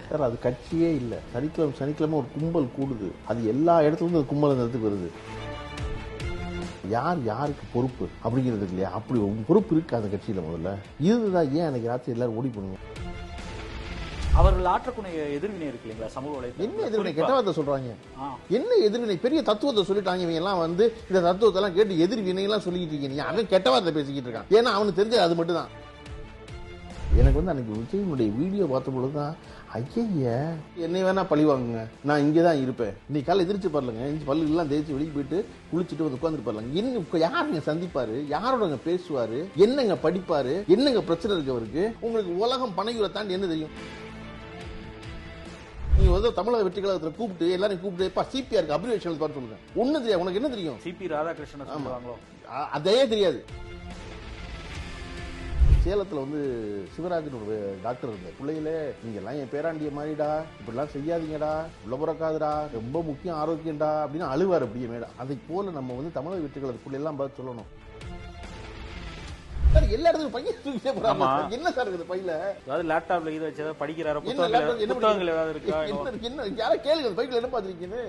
Sir அது கட்சியே இல்லை. சனிக்கிழமை ஒரு கும்பல் கூடுது. அது எல்லா இடத்துலேருந்து அந்த கும்பல் அந்த இடத்துக்கு வருது. யார் யாருக்கு பொறுப்பு அப்படிங்கிறது இல்லையா? அப்படி பொறுப்பு இருக்கு அந்த கட்சியில். முதல்ல இதுதான் ஏன் அன்னைக்கு ராத்திரி எல்லாரும் ஓடி போனீங்க. அவர்கள் ஆற்றக்கூடிய எதிர்வினை இருக்கு இல்லைங்களா சமூக வலைத்தளம்? என்ன எதிர்வினை? கெட்ட வார்த்தை சொல்றாங்க. என்ன எதிர்வினை? பெரிய தத்துவத்தை சொல்லிட்டாங்க. இவங்க எல்லாம் வந்து இந்த தத்துவத்தை எல்லாம் கேட்டு எதிர்வினை எல்லாம் சொல்லிட்டு இருக்கீங்க. அவன் கெட்ட வார்த்தை பேசிக்கிட்டு இருக்கான். ஏன்னா அவனுக்கு தெரிஞ்சது அது மட்டும் தான். எனக்கு வந்து அன்னைக்கு விஜயனுடைய வீடியோ பார்த்த பொழுதுதான் ஐயா என்னை வேணா பழி வாங்குங்க, நான் இங்கே தான் இருப்பேன். நீ காலை எதிர்த்து பாருங்க, பல்லு எல்லாம் தேய்ச்சி வெளியே போயிட்டு குளிச்சுட்டு வந்து உட்காந்துட்டு பாருங்க. என்ன யாருங்க சந்திப்பாரு, யாரோட பேசுவாரு, என்னங்க படிப்பாரு, என்னங்க பிரச்சனை இருக்கு அவருக்கு? உங்களுக்கு உலகம் பனையூரை தாண்டி என்ன தெரியும்? நீங்க வந்து தமிழக வெற்றி கழகத்தில் கூப்பிட்டு எல்லாரும் கூப்பிட்டு சிபிஆருக்கு அப்ரிவேஷன் பார்த்து சொல்லுங்க. ஒண்ணு தெரியாது. உனக்கு என்ன தெரியும்? சிபி ராதாகிருஷ்ணன் சொல்லுவாங்களோ அதே தெரியாது. சேலத்தில் வந்து சிவராஜன் ஒரு டாக்டர் இருந்தார். பிள்ளைகளே நீங்க எல்லாம் என் பேராண்டிய மாதிரிடா, இப்படிலாம் செய்யாதீங்கடா, உள்ள பிறக்காதுடா, ரொம்ப முக்கியம் ஆரோக்கியம்டா அப்படின்னு அழுவார். அப்படியே மேடம் அதை போல நம்ம வந்து தமிழக வெற்றி கழகத்துக்குள்ள எல்லாம் பார்த்து சொல்லணும். எல்லா இடத்துக்கும் பையன் தூக்கிட்டே போறாங்க. என்ன சார் இருக்குது பையில? அதாவது லேப்டாப்ல இது வச்சு படிக்கிறாரு, புத்தகங்கள் ஏதாவது இருக்கா? என்ன யார கேளுங்க, பைக்ல என்ன பாத்துருக்கீங்க?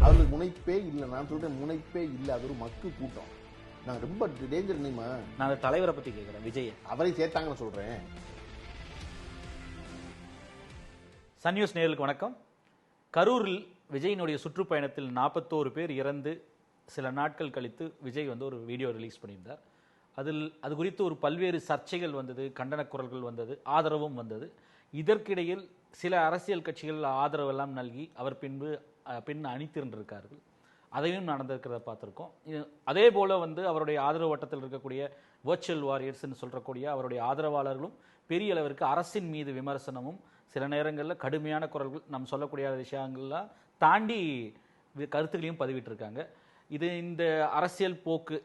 அவங்களுக்கு முனைப்பே இல்லை. நான் சொல்றேன் முனைப்பே இல்லை. அது ஒரு மக்கு கூட்டம். நான் ரொம்ப டேஞ்சர் நீமா. நான் தலைவரை பத்தி கேட்கிறேன், விஜய். அவரை சேர்த்தாங்கன்னு சொல்றேன். சன் நியூஸ் நேயர்களுக்கு வணக்கம். கரூரில் விஜயினுடைய சுற்றுப்பயணத்தில் 41 பேர் இறந்து சில நாட்கள் கழித்து விஜய் வந்து ஒரு வீடியோ ரிலீஸ் பண்ணியிருந்தார். அது குறித்து ஒரு பல்வேறு சர்ச்சைகள் வந்தது, கண்டன குரல்கள் வந்தது, ஆதரவும் வந்தது. இதற்கிடையில் சில அரசியல் கட்சிகள் ஆதரவெல்லாம் நல்கி அவர் பின் அணித்திருந்திருக்கார்கள். அதையும் நடந்திருக்கிறத பார்த்துருக்கோம். அதே போல் வந்து அவருடைய ஆதரவு வட்டத்தில் இருக்கக்கூடிய வர்ச்சுவல் வாரியர்ஸ்ன்னு சொல்கிறக்கூடிய அவருடைய ஆதரவாளர்களும் பெரிய அளவிற்கு அரசின் மீது விமர்சனமும் சில நேரங்களில் கடுமையான குரல்கள் நம்ம சொல்லக்கூடிய விஷயங்கள்லாம் தாண்டி கருத்துக்களையும் பதிவிட்டிருக்காங்க. இது இந்த அரசியல் போக்கு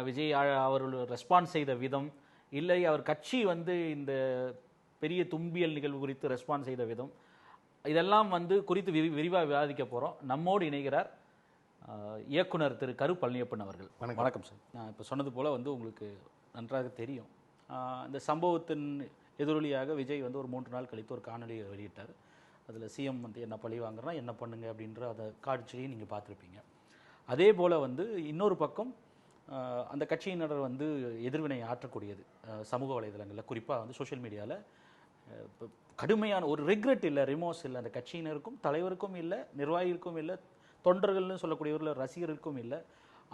விஜய் அவர்கள் ரெஸ்பான்ஸ் செய்த விதம், இல்லை அவர் கட்சி வந்து இந்த பெரிய தும்பியல் நிகழ்வு குறித்து ரெஸ்பான்ஸ் செய்த விதம், இதெல்லாம் வந்து குறித்து விரிவாக விவாதிக்க போகிறோம். நம்மோடு இணைகிறார் இயக்குனர் திரு கரு பழனியப்பன் அவர்கள். வணக்கம் சார். நான் இப்போ சொன்னது போல் வந்து உங்களுக்கு நன்றாக தெரியும், இந்த சம்பவத்தின் எதிரொலியாக விஜய் வந்து ஒரு 3 நாள் கழித்து ஒரு காணொலியை வெளியிட்டார். அதில் சிஎம் வந்து என்ன பழி வாங்குறா, என்ன பண்ணுங்க அப்படின்ற அதை காட்சியையும் நீங்கள் பார்த்துருப்பீங்க. அதே போல் வந்து இன்னொரு பக்கம் அந்த கட்சியினர் வந்து எதிர்வினை ஆற்றக்கூடியது சமூக வலைதளங்களில், குறிப்பாக வந்து சோஷியல் மீடியாவில் கடுமையான ஒரு ரிக்ரெட் இல்லை, ரிமோர்ஸ் இல்லை, அந்த கட்சியினருக்கும் தலைவருக்கும் இல்லை, நிர்வாகிகளுக்கும் இல்லை, தொண்டர்கள்னு சொல்லக்கூடியவர்கள் ரசிகர்களுக்கும் இல்லை.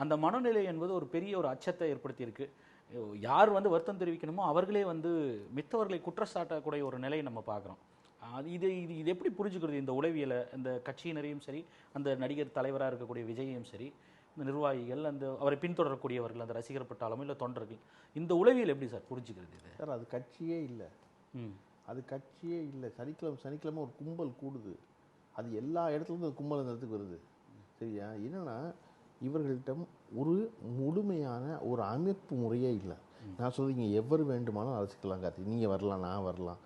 அந்த மனநிலை என்பது ஒரு பெரிய ஒரு அச்சத்தை ஏற்படுத்தியிருக்கு. யார் வந்து வருத்தம் தெரிவிக்கணுமோ அவர்களே வந்து மித்தவர்களை குற்றச்சாட்டக்கூடிய ஒரு நிலையை நம்ம பார்க்குறோம். இது எப்படி புரிஞ்சுக்கிறது? இந்த உளவியலை இந்த கட்சியினரையும் சரி, அந்த நடிகர் தலைவராக இருக்கக்கூடிய விஜயையும் சரி, இந்த நிர்வாகிகள், அந்த அவரை பின்தொடரக்கூடியவர்கள், அந்த ரசிகர் பட்டாளமோ இல்லை தொண்டர்கள், இந்த உளவியல் எப்படி சார் புரிஞ்சுக்கிறது? இது சார் அது கட்சியே இல்லை. அது கட்சியே இல்லை. சனிக்கிழமை ஒரு கும்பல் கூடுது. அது எல்லா இடத்துலேருந்து அந்த கும்பல் அந்த இடத்துக்கு வருது. சரியா? என்னன்னா இவர்கள்ட்ட ஒரு முழுமையான ஒரு அமைப்பு முறையே இல்லை. நான் சொல்றீங்க எவர் வேண்டுமானாலும் அரசிக்கலாம் கார்த்தி, நீங்கள் வரலாம், நான் வரலாம்,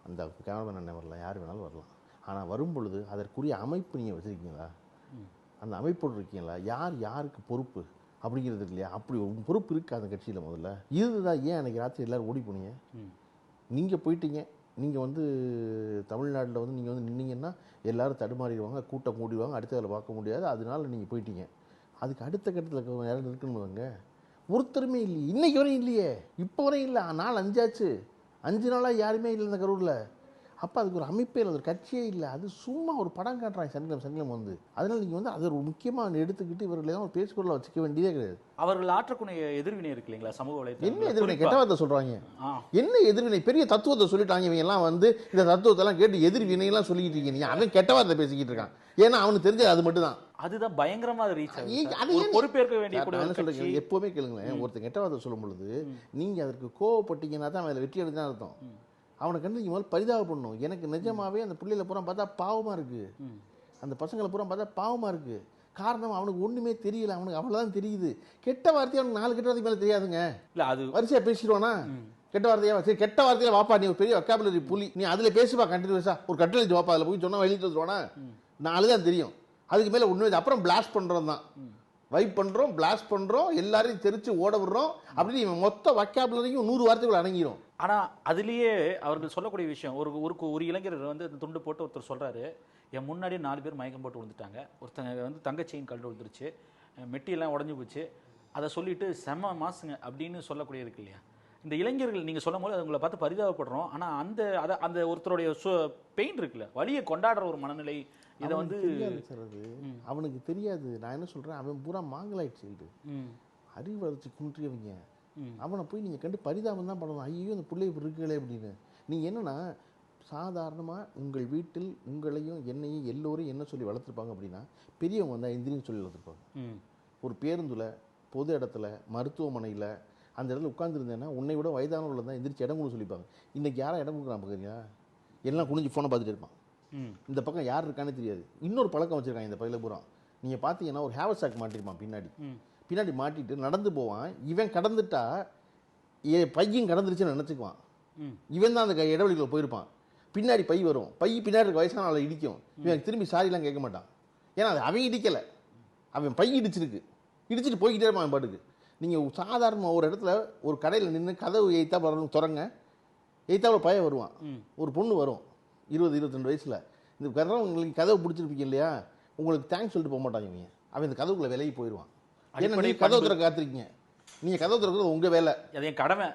அந்த கேமராமேன் அண்ணன் வரலாம், யார் வேணாலும் வரலாம். ஆனால் வரும் பொழுது அதற்குரிய அமைப்பு நீங்கள் வச்சுருக்கீங்களா? அந்த அமைப்போடு இருக்கீங்களா? யார் யாருக்கு பொறுப்பு அப்படிங்கிறது இல்லையா? அப்படி ஒரு பொறுப்பு இருக்குது அந்த கட்சியில். முதல்ல இதுதான் ஏன் அன்றைக்கி ராத்திரி எல்லோரும் ஓடி போனீங்க. நீங்கள் போயிட்டீங்க. நீங்கள் வந்து தமிழ்நாட்டில் வந்து நீங்கள் வந்து நின்னீங்கன்னா எல்லோரும் தடுமாறிடுவாங்க, கூட்டம் கூடிடுவாங்க, அடுத்த வேலை பார்க்க முடியாது. அதனால நீங்கள் போயிட்டீங்க. அதுக்கு அடுத்த கட்டத்தில் யாரும் இருக்கணுங்க. ஒருத்தருமே இல்லையே, இன்றைக்கி வரையும் இல்லையே, இப்போ வரையும் இல்லை. நாள் 5 ஆச்சு, 5 நாளாக யாருமே இல்லை இந்த கரூரில். அப்போ அதுக்கு ஒரு அமைப்பே இல்லை, ஒரு கட்சியே இல்லை. அது சும்மா ஒரு படம் காட்டுறாங்க சனிக்கிழமை வந்து. அதனால் நீங்கள் வந்து அதை ஒரு முக்கியமாக எடுத்துக்கிட்டு இவர்களெல்லாம் ஒரு பேச்சுக்குள்ள வச்சுக்க வேண்டியதே கிடையாது. அவர்கள் ஆற்றக்கூடிய எதிர்வினை இருக்கு இல்லைங்களா சமூக வலைத்தளம்? என்ன எதிர்வினை? கெட்ட வார்த்தை சொல்கிறாங்க. என்ன எதிர்வினை? பெரிய தத்துவத்தை சொல்லிட்டாங்க. இவங்க எல்லாம் வந்து இந்த தத்துவத்தெல்லாம் கேட்டு எதிர்வினையெல்லாம் சொல்லிக்கிட்டு இருக்கீங்க. அவன் கெட்ட வார்த்தை பேசிக்கிட்டு இருக்கான். ஏன்னா அவனுக்கு தெரிஞ்சது அது மட்டும் தான். அதுதான் பயங்கரமாக ரீச் ஆகுது. பொறுப்பேற்க வேண்டிய சொல்லுங்க. எப்போவுமே கேளுங்களேன், ஒருத்தர் கெட்ட வார்த்தை சொல்லும் பொழுது நீங்கள் அதற்கு கோவப்பட்டீங்கன்னா தான் அதில் வெற்றி அடைஞ்சான் அர்த்தம். அவனை கண்டு நீங்கள் முதல்ல பரிதாபம் பண்ணணும். எனக்கு நிஜமாவே அந்த பிள்ளைகளை பூரா பார்த்தா பாவமாக இருக்குது, அந்த பசங்களை பூரா பார்த்தா பாவமாக இருக்குது. காரணம் அவனுக்கு ஒன்றுமே தெரியல, அவனுக்கு அவ்வளோதான் தெரியுது. கெட்ட வார்த்தையை அவனுக்கு 4 கெட்ட வார்த்தை மேலே தெரியாதுங்க. இல்லை அது வரிசையாக பேசிடுவானா? கெட்ட வார்த்தையா? சரி, கெட்ட வார்த்தையில வாப்பா, நீ ஒரு பெரிய வொக்காபுலரி புலி, நீ அதில் பேசுவா கண்டினியூஸா. ஒரு கட்டளை எழுதி வாப்பா, அதில் போய் சொன்னால் வெளியிட்டு வந்துடுவானா? 4 தான் தெரியும். அதுக்கு மேலே ஒன்று அப்புறம் பிளாஸ்ட் பண்ணுறது தான். வைப் பண்றோம், பிளாஸ்ட் பண்றோம், எல்லாரையும் தெரிச்சு ஓட விடுறோம் அப்படின்னு இவன் மொத்த வொக்காபுலரியும் 100 வார்த்தைகள் அடங்கிரும். ஆனா அதுலயே அவர்கள் சொல்லக்கூடிய விஷயம், ஒரு இளைஞர் வந்து அந்த துண்டு போட்டு ஒருத்தர் சொல்றாரு, என் முன்னாடியே 4 பேர் மயக்கம் போட்டு விழுந்துட்டாங்க, ஒருத்தங்க வந்து தங்கச்செயின் கழண்டு விழுந்துருச்சு, மெட்டியெல்லாம் உடஞ்சி போச்சு, அதை சொல்லிட்டு செம்ம மாசுங்க அப்படின்னு சொல்லக்கூடிய இருக்கு இல்லையா? இந்த இளைஞர்கள் நீங்க சொல்லும் போது உங்களை பார்த்து பரிதாபப்படுறோம். ஆனா அந்த ஒருத்தருடைய பெயின் இருக்குல்ல, வலியை கொண்டாடுற ஒரு மனநிலை, இதை வந்து தெரியாது சார். அது அவனுக்கு தெரியாது. நான் என்ன சொல்றேன், அவன் பூரா மாங்கலாயிடுச்சு, அறிவு வளர்ச்சி குன்றியவங்க. அவனை போய் நீங்க கண்டு பரிதாபம் தான் பண்ணணும். ஐயோ இந்த பிள்ளை இப்படி இருக்குல்லே அப்படின்னு. நீங்க என்னன்னா சாதாரணமா உங்கள் வீட்டில் உங்களையும் என்னையும் எல்லோரும் என்ன சொல்லி வளர்த்துருப்பாங்க அப்படின்னா, பெரியவங்க வந்தா எந்திரின்னு சொல்லி வளர்த்துருப்பாங்க. ஒரு பேருந்துல, பொது இடத்துல, மருத்துவமனையில அந்த இடத்துல உட்காந்துருந்தேன்னா உன்னை விட வயதானவர்கள் தான் எந்திரிச்சு இடம் கொடுக்க சொல்லிப்பாங்க. இன்னைக்கு யாரா இடம் கொடுக்குறான் பார்க்குறீங்களா? எல்லாம் குனிஞ்சு ஃபோனை பார்த்துட்டு இருப்பான். இந்த பக்கம் யார் இருக்கானே தெரியாது. இன்னொரு பழக்கம் வச்சிருக்காங்க இந்த பையில பூரா. நீங்க பார்த்தீங்கன்னா ஒரு ஹேவர் சாக் மாட்டிருப்பான் பின்னாடி மாட்டிட்டு நடந்து போவான். இவன் கடந்துட்டா பையும் கடந்துருச்சுன்னு நினச்சிக்குவான். இவன் தான் அந்த இடைவெளிக்குள்ள போயிருப்பான். பின்னாடி பை வரும், பை பின்னாடி இருக்க வயசான ஆளை இடிக்கும். இவன் திரும்பி சாரிலாம் கேட்க மாட்டான். ஏன்னா அது அவன் இடிக்கலை, அவன் பை இடிச்சிருக்கு. இடிச்சிட்டு போய்கிட்டே இருப்பான் அவன் பாட்டுக்கு. நீங்கள் சாதாரணமாக ஒரு இடத்துல ஒரு கடையில் நின்று கதவு எய்த்தா வரணும் திறங்க, எய்த்தாவில் பையன் வருவான், ஒரு பொண்ணு வரும் 20-22 வயசில். இந்த உங்களுக்கு கதவு பிடிச்சிருப்பீங்க இல்லையா, உங்களுக்கு தேங்க்ஸ் சொல்லிட்டு போக மாட்டாங்க இவங்க. அவன் இந்த கதவுக்குள்ள விலகி போயிடுவான். ஏன்னா நீங்கள் கதவு திறக்க காத்திருக்கீங்க, நீங்கள் கதவு திறக்கிறது உங்கள் வேலை, அது என் கடமை,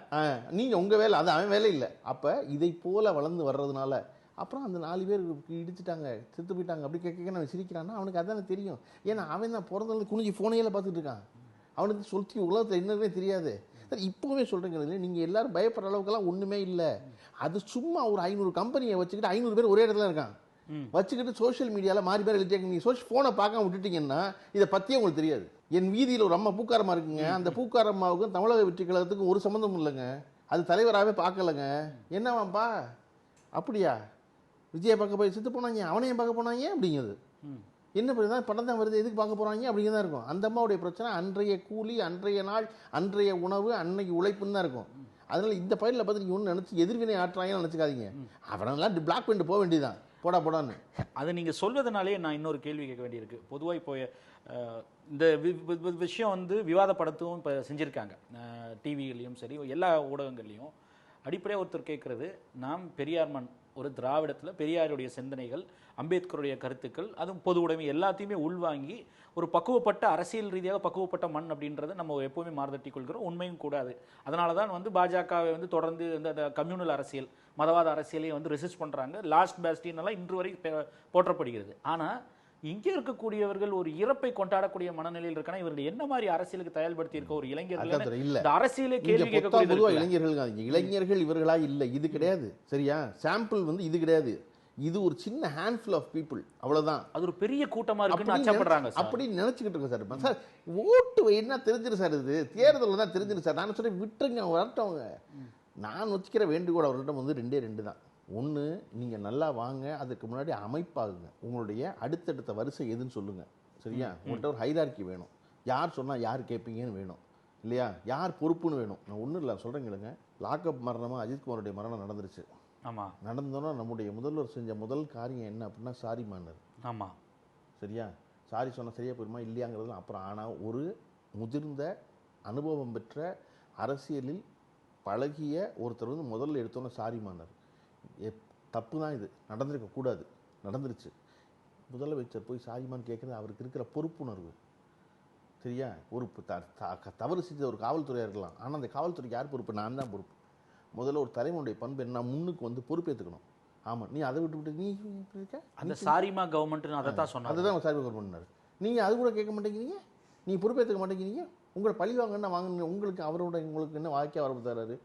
நீங்கள் உங்கள் வேலை, அது அவன் வேலை இல்லை. அப்போ இதை போல் வளர்ந்து வர்றதுனால அப்புறம் அந்த 4 பேர் இடிச்சிட்டாங்க, செத்து போயிட்டாங்க அப்படி கேட்க நான் சிரிக்கிறான்னா அவனுக்கு அதானே தெரியும். ஏன்னா அவன் தான் பிறந்தது குனிஞ்சு ஃபோனையில் பார்த்துட்டு இருக்கான். அவனுக்கு சொல்லி உலகத்தில் என்னன்னே தெரியாது. சார் இப்போவே சொல்கிறீங்க, நீங்கள் எல்லாரும் பயப்படுற அளவுக்குலாம் ஒன்றுமே இல்லை. அது சும்மா ஒரு 500 கம்பெனியை வச்சுக்கிட்டு 500 பேர் ஒரே இடத்துல இருக்கான் வச்சுக்கிட்டு சோஷியல் மீடியாவில் மாறி பேர் எழுதிட்டாங்க. நீங்கள் ஃபோனை பார்க்காம விட்டுட்டீங்கன்னா இதை பற்றியே உங்களுக்கு தெரியாது. என் வீதியில் ஒரு அம்மா பூக்காரமாக இருக்குங்க, அந்த பூக்காரம்மாவுக்கும் தமிழக வெற்றி கழகத்துக்கும் ஒரு சம்மந்தம் இல்லைங்க, அது தலைவராகவே பார்க்கலங்க. என்னவாப்பா அப்படியா, விஜயை பார்க்க போய் செத்து போனாங்க, அவனையும் பார்க்க போனாங்க அப்படிங்கிறது என்ன தான் படம் தான் வருது, எதுக்கு பார்க்க போகிறாங்க அப்படிங்க தான் இருக்கும். அந்த அம்மாவுடைய பிரச்சனை அன்றைய கூலி, அன்றைய நாள், அன்றைய உணவு, அன்னைக்கு உழைப்புன்னு தான் இருக்கும். அதனால் இந்த பயிரில் பார்த்து நீங்கள் ஒன்று நினச்சி எதிர்வினை ஆட்டுறாங்கன்னு நினச்சிக்காதீங்க. அவனெல்லாம் பிளாக் பண்ணிட்டு போக வேண்டியதான், போடான்னு. அதை நீங்கள் சொல்வதனாலே நான் இன்னொரு கேள்வி கேட்க வேண்டியிருக்கு. பொதுவாக இப்போ இந்த விஷயம் வந்து விவாதப்படுத்தவும் இப்போ செஞ்சுருக்காங்க, டிவிலையும் சரி எல்லா ஊடகங்கள்லையும். அடிப்படையாக ஒருத்தர் கேட்குறது, நாம் பெரியார் மண், ஒரு திராவிடத்தில் பெரியாருடைய சிந்தனைகள், அம்பேத்கருடைய கருத்துக்கள், அதுவும் பொது உடைமை எல்லாத்தையுமே உள்வாங்கி ஒரு பக்குவப்பட்ட அரசியல் ரீதியாக பக்குவப்பட்ட மண் அப்படின்றத நம்ம எப்போவுமே மாறுதட்டி கொள்கிறோம். உண்மையும் கூடாது. அதனால தான் வந்து பாஜகவை வந்து தொடர்ந்து இந்த கம்யூனல் அரசியல், மதவாத அரசியலையும் வந்து ரெசிஸ்ட் பண்ணுறாங்க. லாஸ்ட் பேஸ்டின் எல்லாம் இன்று வரை போற்றப்படுகிறது. ஆனால் இங்கே இருக்கக்கூடியவர்கள் ஒரு இறப்பை கொண்டாடக்கூடிய மனநிலையில் இருக்கான இவர்கள் என்ன மாதிரி அரசியலுக்கு தயார்படுத்தி இருக்க ஒரு இளைஞர்கள் இல்ல அரசியலே கேள்வி கேட்கக்கூடிய இளைஞர்கள் இவர்களா இல்லை, இது கிடையாது. சரியா, சாம்பிள் வந்து இது கிடையாது. இது ஒரு சின்ன ஹேண்ட்ஃபுல் ஆஃப் பீப்புள், அவ்வளவுதான். அது ஒரு பெரிய கூட்டமா இருக்குன்னு அச்சப்படுறாங்க அப்படி நினைச்சுக்கிட்டு இருக்கோம் சார். சார் ஓட்டு என்ன தெரிஞ்சிரு சார், இது தேர்தல் தான் தெரிஞ்சிரு சார். நான் சொல்லி விட்டுருங்க, வரட்டவங்க. நான் வச்சுக்கிற வேண்டுகோள் அவர்கிட்ட வந்து 2 தான். ஒன்று, நீங்கள் நல்லா வாங்க, அதுக்கு முன்னாடி அமைப்பாகுங்க. உங்களுடைய அடுத்தடுத்த வரிசை எதுன்னு சொல்லுங்கள். சரியா, உங்கள்கிட்ட ஒரு ஹைரார்க்கி வேணும். யார் சொன்னால் யார் கேட்பீங்கன்னு வேணும் இல்லையா, யார் பொறுப்புன்னு வேணும். நான் ஒன்றும் இல்லை சொல்கிறேங்களுங்க, லாக்அப் மரணமாக அஜித்குமாருடைய மரணம் நடந்துருச்சு. ஆமாம், நடந்தோன்னா நம்முடைய முதல்வர் செஞ்ச முதல் காரியம் என்ன அப்படின்னா சாரி மானர். ஆமாம், சரியா, சாரி சொன்னால் சரியாக போயிருமா இல்லையாங்கிறது அப்புறம். ஆனால் ஒரு முதிர்ந்த அனுபவம் பெற்ற அரசியலில் பழகிய ஒருத்தர் வந்து முதல்ல எடுத்தோன்னே சாரி மானர். தப்பு தான், இது நடந்திருக்கக்கூடாது, நடந்துருச்சு. முதலமைச்சர் போய் சாரிமான்னு கேட்குறது அவருக்கு இருக்கிற பொறுப்புணர்வு. சரியா, ஒரு தவறு செஞ்ச ஒரு காவல்துறையாக இருக்கலாம், ஆனால் அந்த காவல்துறைக்கு யார் பொறுப்பு? நான் தான் பொறுப்பு. முதல்ல ஒரு தலைவனுடைய பண்பு என்ன, முன்னுக்கு வந்து பொறுப்பேற்றுக்கணும். ஆமாம், நீ அதை விட்டு நீ இருக்க அந்த சாரிமா கவர்மெண்ட் அதை தான் சொன்ன, அதுதான் சாரிமா கவர்மெண்ட். நீங்கள் அது கூட கேட்க மாட்டேங்கிறீங்க, நீ பொறுப்பேற்றுக்க மாட்டேங்கிறீங்க. உங்களை பழி வாங்கன்னா வாங்க, உங்களுக்கு அவரோட உங்களுக்கு என்ன வாழ்க்கையாக வரப்பு தராரு?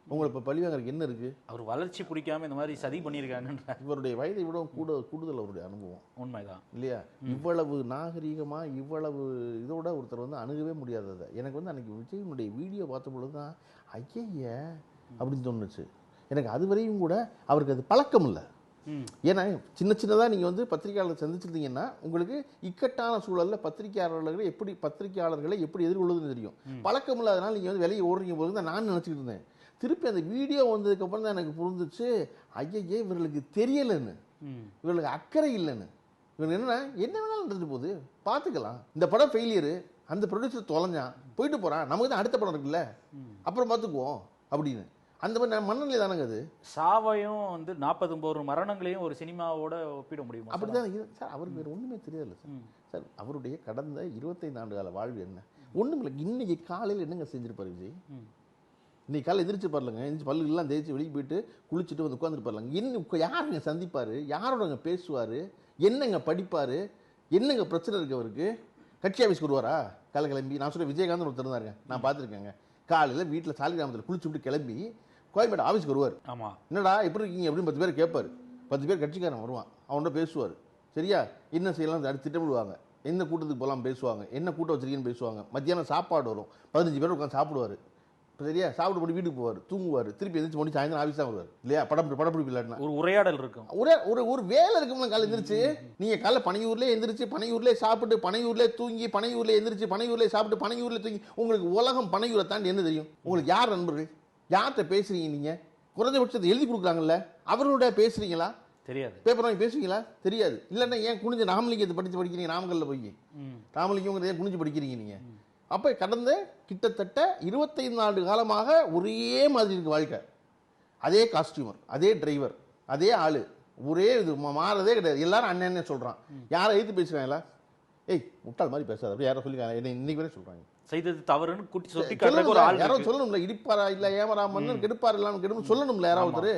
உங்களுக்கு இப்போ பழி வாங்குறதுக்கு என்ன இருக்குது? அவர் வளர்ச்சி பிடிக்காம இந்த மாதிரி சதி பண்ணியிருக்காங்க. இவருடைய வயதை விட கூடுதல் அவருடைய அனுபவம். உண்மைதான் இல்லையா? இவ்வளவு நாகரீகமாக இவ்வளவு இதோட ஒருத்தர் வந்து அணுகவே முடியாததை. எனக்கு வந்து அன்றைக்கி விஜயனுடைய வீடியோ பார்த்த பொழுது தான் ஐய அப்படின்னு தோணுச்சு எனக்கு. அது வரையும் கூட அவருக்கு அது பழக்கம் இல்லை. ஏன்னா சின்னதாக நீங்கள் வந்து பத்திரிகையாளர் சந்திச்சிருந்தீங்கன்னா உங்களுக்கு இக்கட்டான சூழலில் பத்திரிகையாளர்களை எப்படி எதிர்கொள்வதுன்னு தெரியும். பழக்கம் இல்லாதனால நீங்கள் வந்து வெளியே ஓடுறீங்க போது தான் நான் நினச்சிக்கிட்டு இருந்தேன். திருப்பி அந்த வீடியோ வந்ததுக்கப்புறம் தான் எனக்கு புரிஞ்சிச்சு, ஐயே இவர்களுக்கு தெரியலைன்னு, இவர்களுக்கு அக்கறை இல்லைன்னு. இவங்க என்ன வேணாலும் நடந்துட்டு போகுது, பார்த்துக்கலாம். இந்த படம் ஃபெயிலியரு, அந்த ப்ரொடியூசர் தொலைஞ்சான் போயிட்டு போகிறான், நமக்கு தான் அடுத்த படம் இருக்குல்ல, அப்புறம் பார்த்துக்குவோம் அப்படின்னு. அந்த மாதிரி மனநிலை தானங்க அது. சாவையும் வந்து 49 மரணங்களையும் ஒரு சினிமாவோட ஒப்பிட முடியுமா? அப்படி தான் சார். அவருக்கு வேறு ஒன்றுமே தெரியல சார். சார் அவருடைய கடந்த 25 ஆண்டு கால வாழ்வு என்ன? ஒன்றும் இல்லை. இன்னைக்கு காலையில் என்னங்க செஞ்சிருப்பாரு விஜய்? இன்னைக்கு காலையில் எந்திரிச்சு பாருங்க, எந்திரிச்சு பல்லு எல்லாம் தேய்ச்சி வெளியே போயிட்டு குளிச்சுட்டு வந்து உட்காந்துருப்பாருங்க. இன்னும் யாருங்க சந்திப்பார், யாரோடங்க பேசுவார், என்னங்க படிப்பார், என்னங்க பிரச்சனை இருக்கு அவருக்கு? கட்சி ஆஃபீஸ்க்கு வருவாரா காலை கிளம்பி? நான் சொல்ல விஜயகாந்த் ஒருத்தர் இருந்தாருங்க, நான் பார்த்துருக்கேங்க. காலையில் வீட்டில் சாலிகிராமத்தில் குளிச்சு விட்டு கிளம்பி கோயம்பேடு ஆஃபீஸ்க்கு வருவார். ஆமாம், என்னடா எப்படி இருக்கீங்க அப்படின்னு 10 பேர் கேட்பார். 10 பேர் கட்சிக்காரன் வருவான், அவன்கிட்ட பேசுவார். சரியா, என்ன செய்யலாம் அடுத்து திட்டமிடுவாங்க, என்ன கூட்டத்துக்கு போகலாம் பேசுவாங்க, என்ன கூட்டம் வச்சிருக்கீங்கன்னு பேசுவாங்க. மத்தியானம் சாப்பாடு வரும், 15 பேர் உட்காந்து சாப்பிடுவார். சரியா, சாப்பிட்டு போட்டு வீட்டுக்கு போவார், தூங்குவார், திருப்பி எந்திரிச்சு போட்டு சாயந்தரம் ஆஃபீஸ் தான் வருவார். இல்லையா, படப்பிடிப்பு இல்லாட்டினா ஒரு உரையாடல் இருக்கும், ஒரு வேலை இருக்கும்ல. காலை எந்திரிச்சு நீங்க காலை பனையூர்லேயே எந்திரிச்சு பனையூர்லேயே சாப்பிட்டு பனையூர்லேயே தூங்கி பனையூர்லேயே எந்திரிச்சு பனையூர்லேயே சாப்பிட்டு பனையூர்லேயே தூங்கி, உங்களுக்கு உலகம் பனையூரை தாண்டி என்ன தெரியும்? உங்களுக்கு யார் நண்பர்கள், யார்கிட்ட பேசுறீங்க? நீங்க குறைஞ்சபட்சத்தை எழுதி கொடுக்குறாங்கல்ல, அவர்களோட பேசுறீங்களா? தெரியாது. பேப்பர் வாங்கி பேசுவீங்களா? தெரியாது. இல்லைன்னா ஏன் குனிஞ்சு ராமலிங்கத்தை படிக்கிறீங்க? நாமக்கல்ல போய் ராமலிங்கம் ஏன் குனிஞ்சு படிக்கிறீங்க நீங்க? அப்போ கடந்த கிட்டத்தட்ட 25 ஆண்டு காலமாக ஒரே மாதிரி இருக்கு வாழ்க்கை. அதே காஸ்டியூமர், அதே டிரைவர், அதே ஆளு, ஒரே இது மாறதே கிடையாது. எல்லாரும் அண்ணன் சொல்றான். யாரை எழுத்து பேசுறாங்களா? ஏய் முட்டாள் மாதிரி பேசாத அப்படி யாரும் சொல்லிக்காங்க. என்ன இன்னைக்கு வரை சொல்றாங்க செய்தது தவறுன்னு குட்டி சுட்டி காட்டுறதுக்கு ஒரு ஆள் யாராவது சொல்லணும்ல. இடிப்பாரா இல்ல ஏமாறாமன்னு கெடுப்பார் இல்லாம கெடுப்பு சொல்லணும்ல யாராவது.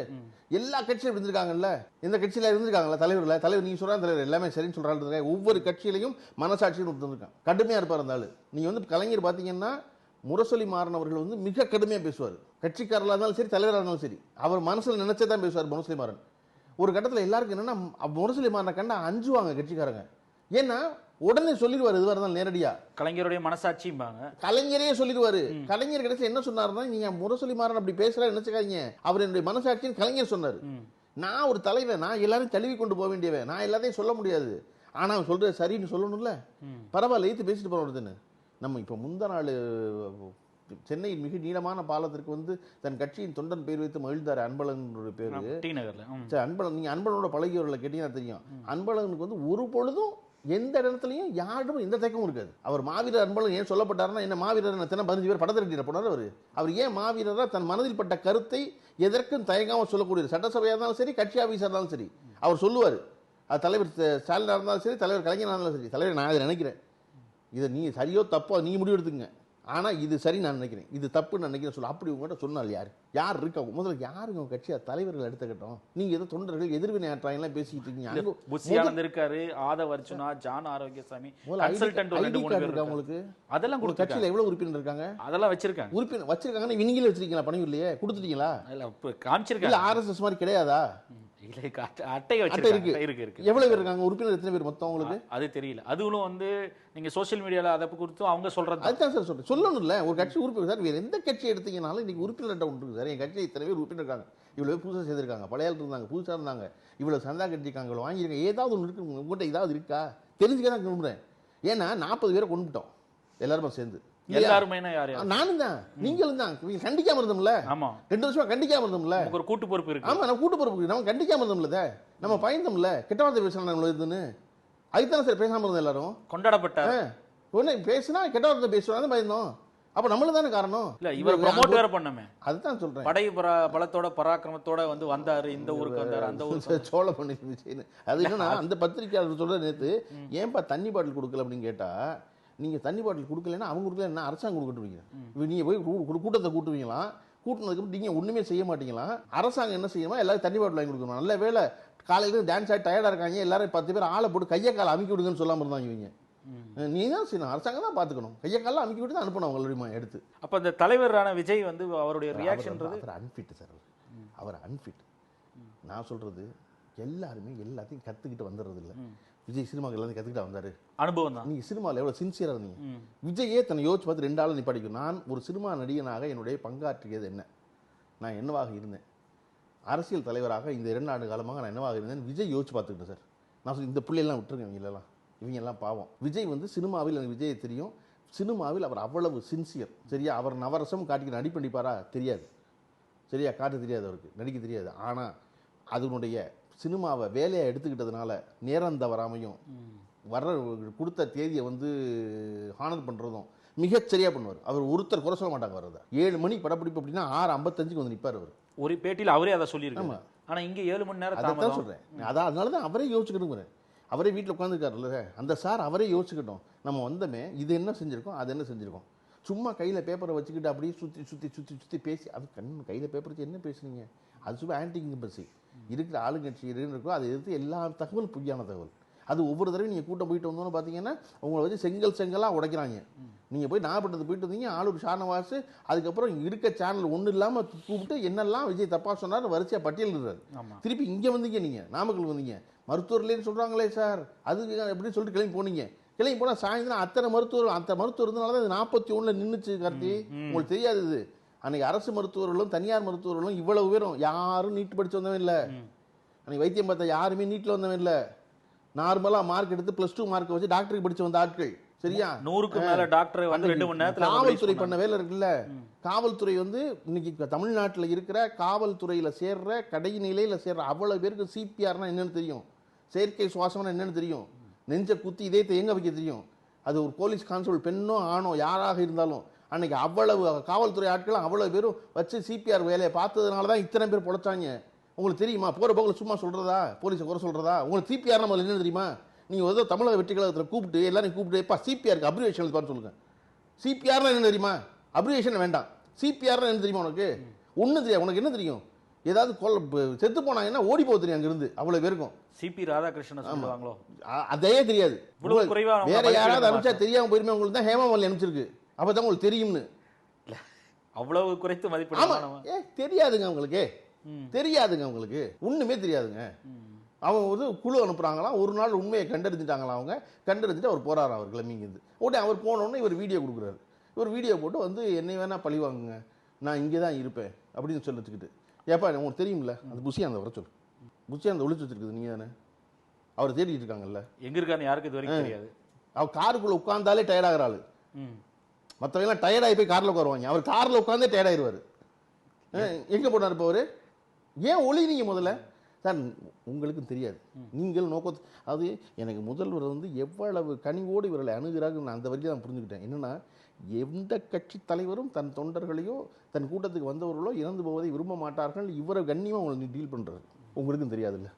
எல்லா கட்சியும் இருந்திருக்காங்கல்ல, இந்த கட்சியில இருந்திருக்காங்கல்ல தலைவர்ல. தலைவர் நீங்க சொல்ற தலைவர் எல்லாமே சரின்னு சொல்றாங்க. ஒவ்வொரு கட்சியிலையும் மனசாட்சின்னு இருந்திருக்காங்க. கடுமையா இருப்பார் அந்த ஆளு. நீங்க வந்து கலைஞர் பாத்தீங்கன்னா முரசொலி மாறன் அவர்கள் வந்து மிக கடுமையா பேசுவார். கட்சிக்காரர்களா இருந்தாலும் சரி, தலைவராக இருந்தாலும் சரி, அவர் மனசுல நினைச்சதான் பேசுவார் முரசொலி மாறன். ஒரு கட்டத்தில் எல்லாருக்கும் என்னன்னா முரசொலி மாறனை கண்டா அஞ்சுவாங்க கட்சிக்காரங்க. ஏன்னா உடனே சொல்லிடுவாரு, எதுவாக இருந்தாலும் நேரடியா. கலைஞருடைய மனசாட்சிம்பாங்க, கலைஞரே சொல்லிடுவாரு. கலைஞர் கிடைச்ச என்ன சொன்னாருன்னா, நீங்க முரசொலி மாறன் அப்படி பேசுறா நினைச்சுக்காதீங்க, அவர் என்னுடைய மனசாட்சின்னு கலைஞர் சொன்னாரு. நான் ஒரு தலைவர், நான் எல்லாரும் தழுவி கொண்டு போக வேண்டியவன், நான் எல்லாத்தையும் சொல்ல முடியாது. ஆனா அவன் சொல்றது சரின்னு சொல்லணும்ல. பரவாயில்ல, எடுத்து பேசிட்டு போறதுன்னு. நம்ம இப்ப முந்தா நாள் சென்னையில் மிக நீளமான பாலத்திற்கு வந்து தன் கட்சியின் தொண்டன் பேர் வைத்து மகிழ்ந்தாரு. அன்பழகன் பேரு அன்பழகன். நீங்க அன்பழகனோட பழகியவர்களை கேட்டீங்கன்னா தெரியும். அன்பழகனுக்கு வந்து ஒரு பொழுதும் எந்த இடத்துலையும் யாரும் எந்த தயக்கமும் இருக்காது. அவர் மாவீரர் அன்பழகன் ஏன் சொல்லப்பட்டாருன்னா, என்ன மாவீரர் 15 பேர் படத்தை கட்டிட போனார். அவர் ஏன் மாவீரரா தன் மனதில் பட்ட கருத்தை எதற்கும் தயங்காம சொல்லக்கூடிய, சட்டசபையாக இருந்தாலும் சரி, கட்சி ஆஃபீஸாக இருந்தாலும் சரி, அவர் சொல்லுவார். அது தலைவர் ஸ்டாலினாக இருந்தாலும் சரி, தலைவர் கலைஞராக இருந்தாலும் சரி, தலைவர் நான் இதை நினைக்கிறேன், இதை நீ சரியோ தப்போ நீ முடிவு எடுத்துங்க, ஆனால் இது சரி நான் நினைக்கிறேன், இது தப்பு நான் நினைக்கிறேன் சொல்ல. அப்படி உங்கள்கிட்ட சொன்னால் யார் இருக்கா? முதல்ல யாருங்க உங்க கட்சியா தலைவர்கள் எடுத்துக்கிட்டோம். நீங்க ஏதோ தொண்டர்கள் எதிர்வினை ஆற்றாங்கலாம் பேசிட்டு இருக்கீங்க. புஷியானந்த் இருக்காரு, ஆதவ் அர்ஜுனா, ஜான் ஆரோக்கியசாமி, கன்சல்டன்ட் உங்களுக்கு அதெல்லாம் கூட கட்சியில எவ்வளவு உறுப்பினர் இருக்காங்க? அதெல்லாம் வச்சிருக்காங்க. உறுப்பினர் வச்சிருக்காங்க. நீங்களே வச்சிருக்கீங்களா? பணியூர்லயே கொடுத்துட்டீங்களா? இல்ல காமிச்சிருக்காங்க. ஆர்எஸ்எஸ் மாதிரி கிடையாதா? அட்டை இருக்கு. எவ்வளவு பேர் இருக்காங்க? உறுப்பினர் எத்தனை பேர் மொத்தம் உங்களுக்கு? அது தெரியல. அதுவும் வந்து நீங்க சோசியல் மீடியால அதை குறித்து அவங்க சொல்றது அதுதான் சார் சொல்றேன். சொல்லணும்ல ஒரு கட்சி உறுப்பினர் சார். வேற எந்த கட்சி எடுத்தீங்கனாலும் இன்னைக்கு உறுப்பினர் ஒன்று இருக்கு சார். என் கட்சியில் இத்தனை பேர் உறுப்பினர் இருக்காங்க, இவ்வளவு புதுசாக சேர்ந்திருக்காங்க, பழைய ஆள் இருந்தாங்க, புதுசாக இருந்தாங்க, இவ்வளவு சந்தா கட்டிருக்காங்க, வாங்கியிருக்காங்க, ஏதாவது ஒன்று இருக்கு உங்கள்கிட்ட, ஏதாவது இருக்கா தெரிஞ்சுக்க தான் விரும்புறேன். ஏன்னா 40 பேரை கொண்டுட்டோம் எல்லாருமே சேர்ந்து. எல்லாருமே நானும் தான், நீங்களும் தான். கண்டிக்காம இருந்தோம்ல. ஆமா, 2 வருஷமா கண்டிக்காம இருந்தோம்ல. ஒரு கூட்டு பொறுப்பு இருக்கு. ஆமா, நம்ம கூட்டு பொறுப்பு நம்ம கண்டிக்காம இருந்தோம்ல. நம்ம பயந்தோம்ல, கெட்ட வார்த்தை பேசலாம் இதுன்னு. அதுதானே சார் பேசாம இருந்தோம் எல்லாரும். கொண்டாடப்பட்ட ஒண்ணு பேசினா கெட்ட வார்த்தை பேசுவாங்க பயந்தோம். அப்ப நம்மளும் தானே காரணம். இல்ல இவர் ப்ரோமோட் வேற பண்ணமே. அதுதான் சொல்றேன். படை பலத்தோட பராக்கிரமத்தோட வந்து வந்தாரு, இந்த ஊருக்கு வந்தாரு, அந்த ஊருக்கு சோழ பண்ணி விஜய்னு. அது என்னன்னா அந்த பத்திரிகையாளர் சொல்ற நேத்து ஏன்பா தண்ணி பாட்டில் கொடுக்கல அப்படின்னு கேட்டா, நீங்க தண்ணி பாட்டில் கொடுக்கலன்னா அவங்க கொடுக்கல, என்ன அரசாங்கம் கொடுக்கட்டுவீங்க? நீங்க போய் கூட்டத்தை கூட்டுவீங்களா? கூட்டினதுக்கு நீங்க ஒண்ணுமே செய்ய மாட்டீங்களா? அரசாங்கம் என்ன செய்யணுமா? எல்லாரும் தண்ணி பாட்டில் வாங்கி கொடுக்கணும். நல்ல வேலை காலையில டான்ஸ் ஆகி டயர்டா இருக்காங்க, எல்லாரும் 10 பேர் ஆளை போட்டு கையை காலை அமுக்கி விடுங்கன்னு சொல்லாம இருந்தாங்க இவங்க. நீ தான் செய்யணும், அரசாங்கம் தான் பாத்துக்கணும். கையை கால அமுக்கி விட்டு தான் அனுப்பணும் அவங்களுடைய எடுத்து. அப்ப அந்த தலைவரான விஜய் வந்து அவருடைய ரியாக்ஷன்றது அவர் அன்ஃபிட் சார். அவர் அன்ஃபிட். நான் சொல்றது எல்லாருமே எல்லாத்தையும் கத்துக்கிட்டு வந்துடுறது இல்லை. விஜய் சினிமாவில் எல்லாத்தையும் கத்துக்கிட்டு வந்தாரு, அனுபவம் தான். நீங்க சினிமாவில் எவ்வளவு சின்சியரா இருந்தீங்க. விஜயே தன்னை யோசிச்சு பார்த்து 2 ஆள் நிப்பாடிக்கும். நான் ஒரு சினிமா நடிகனாக என்னுடைய பங்காற்றியது என்ன, நான் என்னவாக இருந்தேன், அரசியல் தலைவராக இந்த 2 ஆண்டு காலமாக நான் என்னவாக இருந்தேன் விஜய் யோசிச்சு பார்த்துக்கிட்டேன் சார். நான் சொல்லி இந்த பிள்ளையெல்லாம் விட்டுருங்க, இவங்க எல்லாம் பாவம். விஜய் வந்து சினிமாவில் எனக்கு விஜயை தெரியும். சினிமாவில் அவர் அவ்வளவு சின்சியர். சரியா, அவர் நவரசம் காட்டிக்க நடிப்பண்டிப்பாரா தெரியாது. சரியா, காட்ட தெரியாது, அவருக்கு நடிக்க தெரியாது. ஆனால் அதனுடைய சினிமாவை வேலையை எடுத்துக்கிட்டதுனால நேரம் தவறாமையும் வர்ற கொடுத்த தேதியை வந்து ஹானர் பண்ணுறதும் மிகச்சரியாக பண்ணுவார். அவர் ஒருத்தர் குறை சொல்ல மாட்டாங்க. வர்றதா 7 மணி படப்பிடிப்பு அப்படின்னா 6:55 வந்து நிற்பார் அவர். ஒரு பேட்டியில் அவரே அதை சொல்லியிருக்காங்க. ஆனா இங்க 7 மணி நேரம் அதான் சொல்றேன். அதனால தான் அவரே யோசிச்சுக்கிட்டு, அவரே வீட்டில் உட்காந்துருக்காருல்ல, அந்த சார் அவரே யோசிச்சுக்கிட்டோம். நம்ம வந்தமே இது என்ன செஞ்சிருக்கோம், அது என்ன செஞ்சிருக்கோம். சும்மா கையில் பேப்பரை வச்சுக்கிட்டு அப்படியே சுற்றி பேசி, அது கையில் பேப்பர் வச்சு என்ன பேசுனீங்க, அது சும்மா ஆன்டி இன்கம்பன்சி இருக்கிற ஆளுங்கட்சி இருக்கோ அதை எதிர்த்து எல்லா தகவல் பொய்யான தகவல். அது ஒவ்வொரு தடவையும் நீங்கள் கூட்டம் போயிட்டு வந்தோன்னு பார்த்தீங்கன்னா உங்களை வச்சு செங்கலாக உடைக்கிறாங்க. நீங்கள் போய் நாகப்பட்டினத்துக்கு போயிட்டு வந்தீங்க, ஆளூர் ஷானவாஸ், அதுக்கப்புறம் இருக்க சேனல் ஒன்றும் இல்லாமல் கூப்பிட்டு என்னெல்லாம் விஜய் தப்பாக சொன்னார் வரிசையாக பட்டியலிடுறாரு. திருப்பி இங்கே வந்தீங்க, நீங்கள் நாமக்கல் வந்தீங்க, மருத்துவர்லேன்னு சொல்கிறாங்களே சார் அது எப்படின்னு சொல்லிட்டு கிளம்பி போனீங்க. கிளம்பி போனால் சாயந்தரம் அத்தனை மருத்துவர் இருந்தனால தான் 41 நின்றுச்சு. கார்த்தி, உங்களுக்கு தெரியாது இது. அன்றைக்கி அரசு மருத்துவர்களும் தனியார் மருத்துவர்களும் இவ்வளவு பேரும் யாரும் நீட் படித்து வந்தவன் இல்லை. அன்றைக்கி வைத்தியம் பார்த்தா யாருமே நீட்டில் வந்தவன் இல்லை. நார்மலாக மார்க் எடுத்து +2 மார்க் வச்சு டாக்டருக்கு படித்து வந்த ஆட்கள். சரியா, 100க்கு மேல டாக்டர் வந்து 2 மணி நேரத்துல காவல்துறை பண்ண வேலை இருக்குல்ல. காவல்துறை வந்து இன்னைக்கு தமிழ்நாட்டில் இருக்கிற காவல்துறையில் சேர்ற கடைநிலையில் சேர்ற அவ்வளவு பேருக்கு சிபிஆர்னா என்னன்னு தெரியும், செயற்கை சுவாசம்னா என்னன்னு தெரியும், நெஞ்ச குத்தி இதயத்தை எங்க வைக்க தெரியும். அது ஒரு போலீஸ் கான்ஸ்டபிள் பெண்ணோ ஆணோ யாராக இருந்தாலும் அன்னைக்கு அவ்வளவு காவல்துறை ஆட்களும் அவ்வளவு பேரும் வச்சு சிபிஆர் வேலையை பார்த்ததுனால தான் இத்தனை பேர் பொழைச்சாங்க. உங்களுக்கு தெரியுமா? போகிற போக்கில் சும்மா சொல்கிறதா, போலீஸை குறை சொல்கிறதா? உங்களுக்கு சிபிஆர் நம்ம என்ன தெரியுமா? நீங்கள் ஏதோ தமிழக வெற்றி கழகத்தில் கூப்பிட்டு எல்லாரையும் கூப்பிட்டு எப்பா சிபிஆருக்கு அப்ரிவேஷன் எழுதுப்பான்னு சொல்லுங்கள். சிபிஆர்னா என்ன தெரியுமா? அப்ரிவேஷன் வேண்டாம். சிபிஆர்னா என்ன தெரியுமா உனக்கு? ஒன்றும் தெரியாது. உனக்கு என்ன தெரியும்? ஏதாவது செத்து போனாங்கன்னா ஓடி போக தெரியும் அங்கிருந்து அவ்வளோ பேருக்கும். சிபி ராதாகிருஷ்ணன் சொல்லுவாங்களோ அதே தெரியாது. வேற யாராவது அனுப்பிச்சா தெரியாமல் போயிருமே. உங்களுக்கு தான் ஹேமாமாலினி அனுப்பிச்சிருக்கு, அப்போ தான் உங்களுக்கு தெரியும்னு. அவ்வளவு குறைத்து மதிப்பு தெரியாதுங்க உங்களுக்கு, தெரியாதுங்க உங்களுக்கு, ஒண்ணுமே தெரியாதுங்க. அவங்க வந்து குழு அனுப்புறாங்களாம், ஒரு நாள் உண்மையை கண்டறிஞ்சிட்டாங்களாம். அவங்க கண்டறிஞ்சிட்டு அவர் போறாரு, அவர் கிளம்பிங்கிறது. உடனே அவர் போனோடனே இவர் வீடியோ கொடுக்குறாரு. இவர் வீடியோ போட்டு வந்து என்னை வேணா பழி வாங்குங்க, நான் இங்கே தான் இருப்பேன் அப்படின்னு சொல்லி வச்சுக்கிட்டு, ஏப்பா உங்களுக்கு தெரியும்ல அந்த புஷியாந்த வர சொல்லு, புஷியாந்த ஒழிச்சு வச்சிருக்குது நீங்க தானே, அவர் தேடிட்டு இருக்காங்கல்ல, எங்க இருக்கான்னு யாருக்கு இது வரைக்கும் தெரியாது. அவர் காருக்குள்ள உட்கார்ந்தாலே டயர்ட் ஆகிற ஆளு. மற்றவங்களாம் டயர்டாகி போய் காரில் உட்காருவாங்க, அவர் காரில் உட்காந்தே டயர்டாயிருவார். எங்கே போனார் இப்போ அவர்? ஏன் ஒளினீங்க முதல்ல? சார் உங்களுக்கும் தெரியாது, நீங்கள் நோக்க. அது எனக்கு முதல்வர் வந்து எவ்வளவு கனிவோடு இவர்களை அணுகிறார்கள் நான் அந்த வரைக்கும் தான் புரிஞ்சுக்கிட்டேன். என்னென்னா, எந்த கட்சி தலைவரும் தன் தொண்டர்களையோ தன் கூட்டத்துக்கு வந்தவர்களோ இறந்து போவதை விரும்ப மாட்டார்கள். இவரை கண்ணியமாக உங்களை டீல் பண்ணுறாரு. உங்களுக்கும் தெரியாதுல்ல?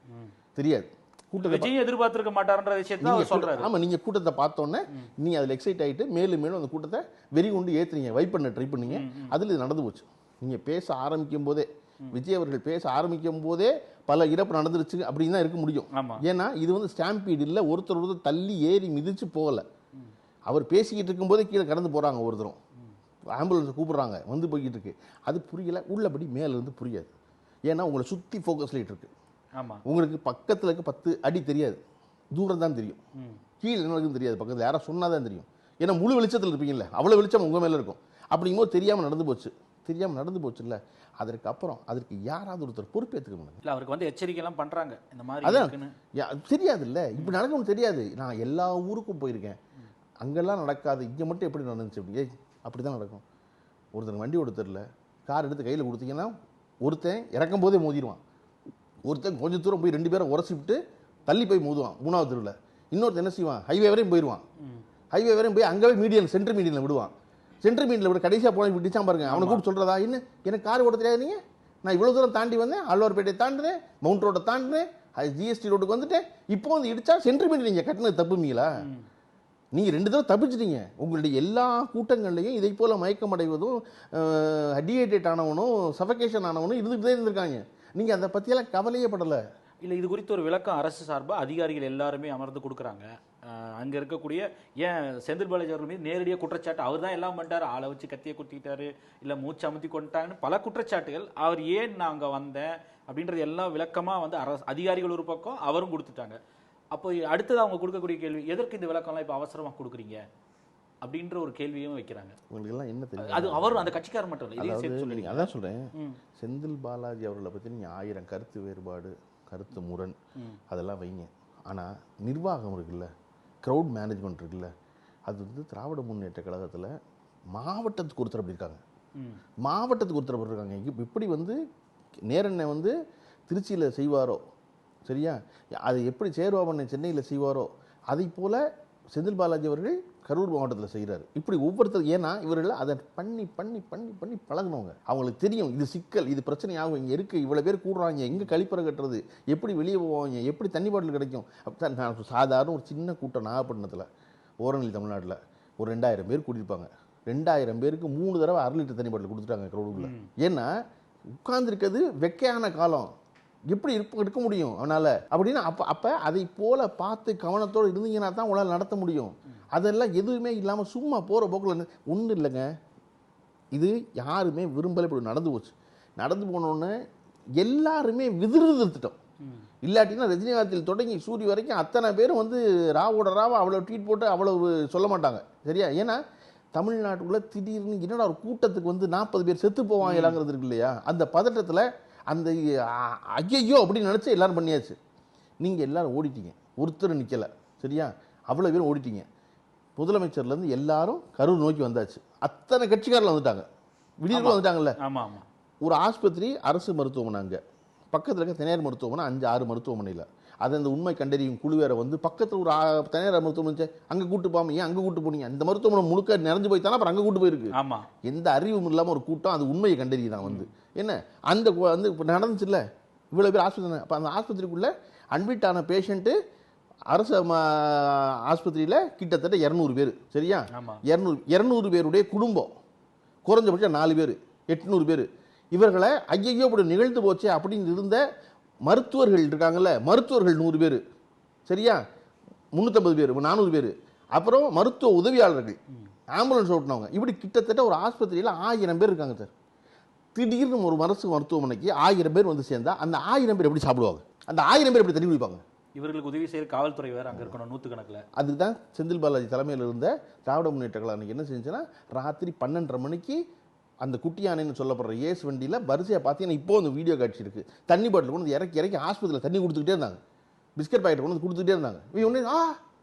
தெரியாது. கூட்டத்தை எதிர்பார்த்திருக்க மாட்டார்ன்ற விஷயத்தை அவர் சொல்றாரு. ஆமா, நீங்க கூட்டத்தை பார்த்தோன்னே நீங்க அதில் எக்ஸைட் ஆகிட்டு மேலும் மேலும் அந்த கூட்டத்தை வெறி கொண்டு ஏற்றுனீங்க, வைப் பண்ண ட்ரை பண்ணீங்க. அதில் இது நடந்து போச்சு. நீங்க பேச ஆரம்பிக்கும் போதே, விஜய் அவர்கள் பேச ஆரம்பிக்கும் போதே பல இறப்பு நடந்துருச்சு அப்படின்னு தான் இருக்க முடியும். ஏன்னா இது வந்து ஸ்டாம்பீடு இல்லை, ஒருத்தர் தள்ளி ஏறி மிதிச்சு போகல. அவர் பேசிக்கிட்டு இருக்கும்போதே கீழே கடந்து போறாங்க, ஒருத்தரும் ஆம்புலன்ஸ் கூப்பிடுறாங்க, வந்து போய்கிட்டு இருக்கு. அது புரியல, உள்ளபடி மேலேருந்து புரியாது. ஏன்னா உங்களை சுற்றி ஃபோக்கஸ் லைட் இருக்கு. உங்களுக்கு பக்கத்தில் இருக்க 10 அடி தெரியாது, தூரம் தான் தெரியும். கீழே என்ன இருக்குன்னு தெரியாது, பக்கத்தில் யாராவது சொன்னால் தான் தெரியும். ஏன்னா முழு வெளிச்சத்தில் இருப்பீங்கல்ல, அவ்வளோ வெளிச்சம் உங்கள் மேலே இருக்கும். அப்படிங்கும்போது தெரியாமல் நடந்து போச்சு. தெரியாமல் நடந்து போச்சு இல்லை, அதற்கப்புறம் அதற்கு யாராவது ஒருத்தர் பொறுப்பேற்றுக்க முடியும். இல்லை, அவருக்கு வந்து எச்சரிக்கைலாம் பண்ணுறாங்க இந்த மாதிரி. அதான் தெரியாது இல்லை, இப்படி நடக்கணும்னு தெரியாது. நான் எல்லா ஊருக்கும் போயிருக்கேன், அங்கெல்லாம் நடக்காது, இங்கே மட்டும் எப்படி நடந்துச்சு? அப்படி அப்படி தான் நடக்கும். ஒருத்தர் வண்டி ஓடுத்தரில் கார் எடுத்து கையில் கொடுத்தீங்கன்னா ஒருத்தன் இறக்கும் போதே மோதிடுவான், ஒருத்தன் கொஞ்சம் தூரம் போய் 2 பேரை உரசிவிட்டு தள்ளி போய் மோதுவான் 3வது தெருவில். இன்னொருத்தர் என்ன செய்வான், ஹைவே வரையும் போயிடுவான். ஹைவே வரையும் போய் அங்கே மீடியன் சென்ட்ரல் மீடியனில் விடுவான். சென்ட்ரல் மீடியனில் விட கடைசியாக போன விட்டுச்சான் பாருங்க. அவனை கூப்பிட்டு சொல்கிறதா, என்ன எனக்கு கார் ஓட தெரியாது, நீங்கள் நான் இவ்வளோ தூரம் தாண்டி வந்தேன், ஆழ்வார்பேட்டை தாண்டினேன், மவுண்ட் ரோட்டை தாண்டினேன், ஜிஎஸ்டி ரோட்டுக்கு வந்துட்டேன், இப்போ வந்து இடிச்சா சென்ட்ரல் மீடியன் நீங்கள் கட்டினது தப்புமீங்களா? நீங்கள் 2 தடவை தப்பிச்சிட்டீங்க. உங்களுடைய எல்லா கூட்டங்கள்லையும் இதை போல் மயக்கம் அடைவதும் டீஹைட்ரேட் ஆனவனும் சஃபகேஷன் ஆனவனும் இருந்துகிட்டே இருந்திருக்காங்க. நீங்கள் அதை பற்றியெல்லாம் கவலையே படலை. இல்லை, இது குறித்து ஒரு விளக்கம் அரசு சார்பாக அதிகாரிகள் எல்லாருமே அமர்ந்து கொடுக்குறாங்க. அங்கே இருக்கக்கூடிய ஏன் செந்தில் பாலாஜி அவர்கள் மீது நேரடியாக குற்றச்சாட்டு, அவர் தான் எல்லாம் பண்ணிட்டார், ஆளை வச்சு கத்தியை குத்திட்டாரு, இல்லை மூச்சு அமுத்தி கொண்டுட்டாங்கன்னு பல குற்றச்சாட்டுகள். அவர் ஏன் நான் அங்கே வந்தேன் அப்படின்றது எல்லாம் விளக்கமாக வந்து அதிகாரிகள் ஒரு பக்கம், அவரும் கொடுத்துட்டாங்க. அப்போ அடுத்தது அவங்க கொடுக்கக்கூடிய கேள்வி, எதற்கு இந்த விளக்கம்லாம் இப்போ அவசரமாக கொடுக்குறீங்க அப்படின்ற ஒரு கேள்வியும் வைக்கிறாங்க. உங்களுக்கு எல்லாம் என்ன தெரியும்? அது அவர் அந்த கட்சிக்காரர் மட்டும் இல்லை, இதையும் சேர்த்து சொல்லுங்க. அதான் சொல்கிறேன், செந்தில் பாலாஜி அவர்களை பற்றி நீங்கள் 1000 கருத்து வேறுபாடு, கருத்து முரண் அதெல்லாம் வைங்க. ஆனால் நிர்வாகம் இருக்குல்ல, க்ரௌட் மேனேஜ்மெண்ட் இருக்குல்ல, அது வந்து திராவிட முன்னேற்ற கழகத்தில் மாவட்டத்துக்கு ஒருத்தர் அப்படி இருக்காங்க, மாவட்டத்துக்கு ஒருத்தர் அப்படி இருக்காங்க. இப்படி வந்து நேரண்ணை வந்து திருச்சியில் செய்வாரோ, சரியா, அது எப்படி சேருவாபண்ணை சென்னையில் செய்வாரோ, அதை போல செந்தில் பாலாஜி அவர்கள் கரூர் மாவட்டத்தில் செய்கிறாரு. இப்படி ஒவ்வொருத்தர், ஏன்னா இவர்கள் அதை பண்ணி பண்ணி பண்ணி பண்ணி பழகினவங்க. அவங்களுக்கு தெரியும் இது சிக்கல், இது பிரச்சனை ஆகும், இங்கே இருக்குது, இவ்வளோ பேர் கூடுறாங்க, எங்கே கழிப்பறை கட்டுறது, எப்படி வெளியே போவாங்க, எப்படி தண்ணி பாட்டில் கிடைக்கும். அப்போ நான் சாதாரண ஒரு சின்ன கூட்டம் நாகப்பட்டினத்தில் ஓரணில் தமிழ்நாட்டில் ஒரு 2000 பேர் கூட்டியிருப்பாங்க. 2000 பேருக்கு 3 தடவை 1/2 லிட்டர் தண்ணி பாட்டில் கொடுத்துட்டாங்க கரூரில். ஏன்னா உட்கார்ந்துருக்கிறது வெக்கையான காலம், எப்படி இருக்க முடியும் அவனால் அப்படின்னு. அப்போ அதை போல பார்த்து கவனத்தோடு இருந்தீங்கன்னா தான் உங்களால் நடத்த முடியும். அதெல்லாம் எதுவுமே இல்லாமல் சும்மா போகிற போக்கில் ஒன்றும் இல்லைங்க. இது யாருமே விரும்பலை, இப்படி நடந்து போச்சு. நடந்து போனோன்னு எல்லாருமே விதிர்த்துட்டோம். இல்லாட்டினா ரஜினிகாந்தில் தொடங்கி சூரிய வரைக்கும் அத்தனை பேரும் வந்து ராவோட ராவா அவ்வளோ ட்வீட் போட்டு அவ்வளவு சொல்ல மாட்டாங்க, சரியா? ஏன்னா தமிழ்நாட்டுக்குள்ளே திடீர்னு என்னடா ஒரு கூட்டத்துக்கு வந்து 40 பேர் செத்து போவாங்களாங்கிறது இருக்கு இல்லையா? அந்த பதட்டத்தில் அந்த ஐயோ அப்படின்னு நினச்சி எல்லாரும் பண்ணியாச்சு. நீங்கள் எல்லாரும் ஓடிட்டீங்க, ஒருத்தர் நிற்கலை, சரியா? அவ்வளோ பேரும் ஓடிட்டீங்க. முதலமைச்சர்லேருந்து எல்லாரும் கரூர் நோக்கி வந்தாச்சு. அத்தனை கட்சிக்காரில் வந்துட்டாங்க, விடியர்கள் வந்துட்டாங்கல்ல. ஒரு ஆஸ்பத்திரி அரசு மருத்துவமனை, அங்கே பக்கத்தில் இருக்க தனியார் மருத்துவமனை 5-6 மருத்துவமனையில் அதை அந்த உண்மை கண்டறியும் குழு வேற வந்து பக்கத்தில் ஒரு தனியார் மருத்துவமனை அங்கே கூட்டு போகாம ஏன் அங்கே கூட்டு போனீங்க? அந்த மருத்துவமனை முழுக்க நிறைஞ்சு போய்த்தானே அப்புறம் அங்கே கூட்டு போயிருக்கு. எந்த அறிவும் இல்லாமல் ஒரு கூட்டம் அது உண்மையை கண்டறி தான் வந்து என்ன அந்த வந்து இப்போ நடந்துச்சுல்ல, இவ்வளோ பேர் ஆஸ்பத்திரி. அப்போ அந்த ஆஸ்பத்திரிக்குள்ளே அட்மிட் ஆன பேஷண்ட்டு அரசு ஆஸ்பத்திரியில் கிட்டத்தட்ட 200 பேர், சரியா? 200 பேருடைய குடும்பம், குறைஞ்சபட்சம் 4 பேர், 800 பேர். இவர்களை ஐயையோ இப்படி நிகழ்ந்து போச்சு அப்படின்னு இருந்த மருத்துவர்கள் இருக்காங்கல்ல, மருத்துவர்கள் 100 பேர், சரியா? 350 பேர், 400 பேர். அப்புறம் மருத்துவ உதவியாளர்கள், ஆம்புலன்ஸ் ஓட்டினவங்க, இப்படி கிட்டத்தட்ட ஒரு ஆஸ்பத்திரியில் 1000 பேர் இருக்காங்க சார். திடீர்னு ஒரு அரசு மருத்துவமனைக்கு 1000 பேர் வந்து சேர்ந்தா அந்த 1000 பேர் எப்படி சாப்பிடுவாங்க? அந்த 1000 பேர் எப்படி தண்ணி குடிப்பாங்க? இவர்களுக்கு உதவி செய்கிற காவல்துறை வேறு அங்கே இருக்கணும் 100 கணக்கில். அதுக்கு தான் செந்தில் பாலாஜி தலைமையில் இருந்த திராவிட முன்னேற்ற கழகம் என்ன செஞ்சுன்னா, ராத்திரி 12:30 மணிக்கு அந்த குட்டி யானைன்னு சொல்லப்படுற ஏஸ் வண்டியில் வரிசையாக பார்த்தீங்கன்னா இப்போ அந்த வீடியோ காட்சி இருக்குது, தண்ணி பாட்டில் கொண்டு இறக்கி இறக்கி ஆஸ்பத்திரியில் தண்ணி கொடுத்துக்கிட்டே இருந்தாங்க, பிஸ்கட் பாக்கெட் கொண்டு கொடுத்துக்கிட்டே இருந்தாங்க. இவங்க ஒன்று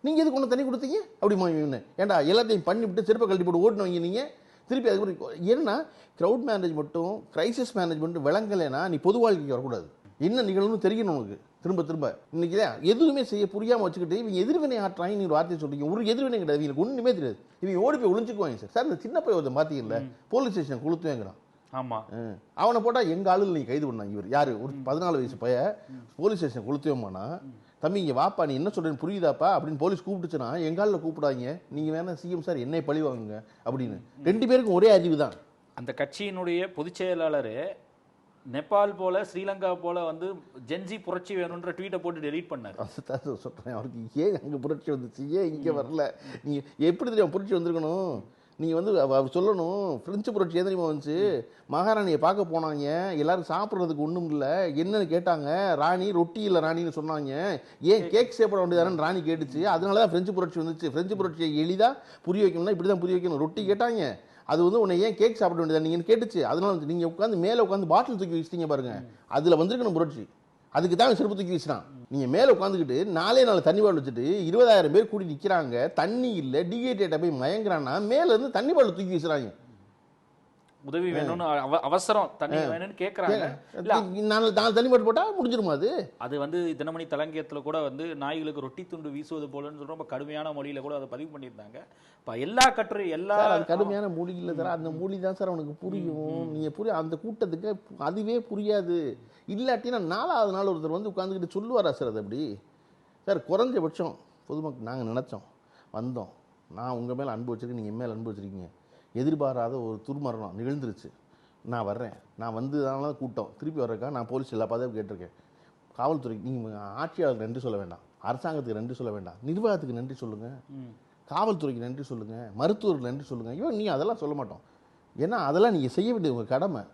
நீங்கள் எதுக்கு கொண்டு தண்ணி கொடுத்தீங்க அப்படிமா? இவங்க ஏன்டா எல்லாத்தையும் பண்ணிவிட்டு செருப்பை கழட்டி போட்டு ஓட்டினவங்க நீங்கள் திருப்பி அதுக்கு ஏன்னா க்ரௌட் மேனேஜ்மெண்ட்டும் கிரைசிஸ் மேனேஜ்மெண்ட்டும் விளங்கலைன்னா நீ பொது வாழ்க்கைக்கு வரக்கூடாது. என்ன நிகழ்வுன்னு தெரியணும் உனக்கு. திரும்ப திரும்ப இன்னைக்கு எதுவுமே செய்ய புரியாமல் வச்சுக்கிட்டு இவங்க எதிர்வினை ஆற்றாங்க நீ ஒரு வார்த்தையை சொல்றீங்க. ஒரு எதிர்வினை கிடையாது, இவங்களுக்கு ஒன்றுமே தெரியாது. இவங்க ஓடி போய் ஒளிஞ்சுக்குவாங்க சார். சார் இந்த சின்ன பையன் ஒருத்தன் பார்த்தீங்கல்ல, போலீஸ் ஸ்டேஷன் கொளுத்துவேங்கிறான். ஆமாம், அவனை போட்டால் எங்கள் ஆளுநர் நீங்கள் கைது பண்ணாங்க. இவர் யார்? ஒரு 14 வயசு பையன் போலீஸ் ஸ்டேஷன் கொளுத்துவேமானா, தம்பி இங்கே வாப்பா, நீ என்ன சொல்கிறேன்னு புரியுதாப்பா அப்படின்னு போலீஸ் கூப்பிட்டுச்சுன்னா எங்காலில் கூப்பிடாங்க, நீங்கள் வேணா சிஎம் சார் என்னை பழி வாங்குங்க அப்படின்னு. 2 பேருக்கும் ஒரே அறிவு தான். அந்த கட்சியினுடைய பொதுச் செயலாளர் நேபாள் போல ஸ்ரீலங்கா போல வந்து ஜென்ஜி புரட்சி வேணுன்ற ட்வீட்டை போட்டு டெலீட் பண்ணார். அதுதான் சொல்கிறேன், அவருக்கு ஏன் அங்கே புரட்சி வந்துச்சு, ஏன் இங்கே வரல? நீங்கள் எப்படி தெரியும் புரட்சி வந்திருக்கணும்? நீங்கள் வந்து சொல்லணும், ஃப்ரெஞ்சு புரட்சி ஏன் தெரியுமா வந்துச்சு? மகாராணியை பார்க்க போனாங்க, எல்லாரும் சாப்பிட்றதுக்கு ஒன்றும் இல்லை, என்னன்னு கேட்டாங்க, ராணி ரொட்டி இல்லை ராணின்னு சொன்னாங்க, ஏன் கேக் சாப்பிட வேண்டியதானு ராணி கேட்டுச்சு, அதனால தான் ஃப்ரெஞ்சு புரட்சி வந்துச்சு. ஃப்ரெஞ்சு புரட்சியை எளிதாக புரிய வைக்கணும்னா இப்படி தான் புரிய வைக்கணும். ரொட்டி கேட்டாங்க, அது வந்து உன்னை ஏன் கேக் சாப்பிட வேண்டியதா நீங்கள் கேட்டுச்சு, அதனால நீங்கள் உட்காந்து மேலே உட்காந்து பாட்டில் தூக்கி வச்சிட்டீங்க பாருங்க, அதில் வந்திருக்கணும் புரட்சி. அதுக்கு தான் செருப்பு தூக்கி வச்சுட்டான். நீங்கள் மேலே உட்காந்துக்கிட்டு 4 தண்ணி பாட்டில் வச்சுட்டு 20,000 பேர் கூடி நிற்கிறாங்க, தண்ணி இல்லை, டிஹைட்ரேட்டை போய் மயங்குறான்னா மேலேருந்து தண்ணி பாட்டில் தூக்கி வச்சுறாங்க. உதவி வேணும்னு அவசரம் தண்ணி வேணும்னு கேட்குறாங்க. 4 தண்ணி பாட்டில் போட்டால் முடிஞ்சிருமா? அது வந்து தினமணி தலங்கியத்தில் கூட வந்து நாய்களுக்கு ரொட்டி துண்டு வீசுவது போலன்னு சொல்ற ரொம்ப கடுமையான மொழியில் கூட அதை பதிவு பண்ணியிருந்தாங்க. இப்போ எல்லா கட்டுரை எல்லா கடுமையான மொழி இல்லை சார், அந்த மொழி தான் சார் அவனுக்கு புரியும். நீங்கள் புரிய அந்த கூட்டத்துக்கு அதுவே புரியாது. இல்லாட்டினா 4வது நாள் ஒருத்தர் வந்து உட்காந்துக்கிட்டு சொல்லுவாரா சார்? அது அப்படி சார் குறைஞ்சபட்சம் பொதுமக்கள் நாங்கள் நினச்சோம், வந்தோம், நான் உங்கள் மேலே அன்பு வச்சுருக்கேன், நீங்கள் என் மேலே அன்பு வச்சுருக்கீங்க, எதிர்பாராத ஒரு துர்மரணம் நிகழ்ந்துருச்சு, நான் வர்றேன், நான் வந்ததுனால கூட்டம் திருப்பி வர்றக்கா நான் போலீஸ் எல்லா பாதையும் கேட்டிருக்கேன். காவல்துறைக்கு நீங்கள் ஆட்சியாளருக்கு நன்றி சொல்ல வேண்டாம், அரசாங்கத்துக்கு நன்றி சொல்ல வேண்டாம், நிர்வாகத்துக்கு நன்றி சொல்லுங்கள், காவல்துறைக்கு நன்றி சொல்லுங்கள், மருத்துவருக்கு நன்றி சொல்லுங்கள். இவன் நீ அதெல்லாம் சொல்ல மாட்டோம். ஏன்னா அதெல்லாம் நீங்கள் செய்ய வேண்டிய உங்கள் கடமை.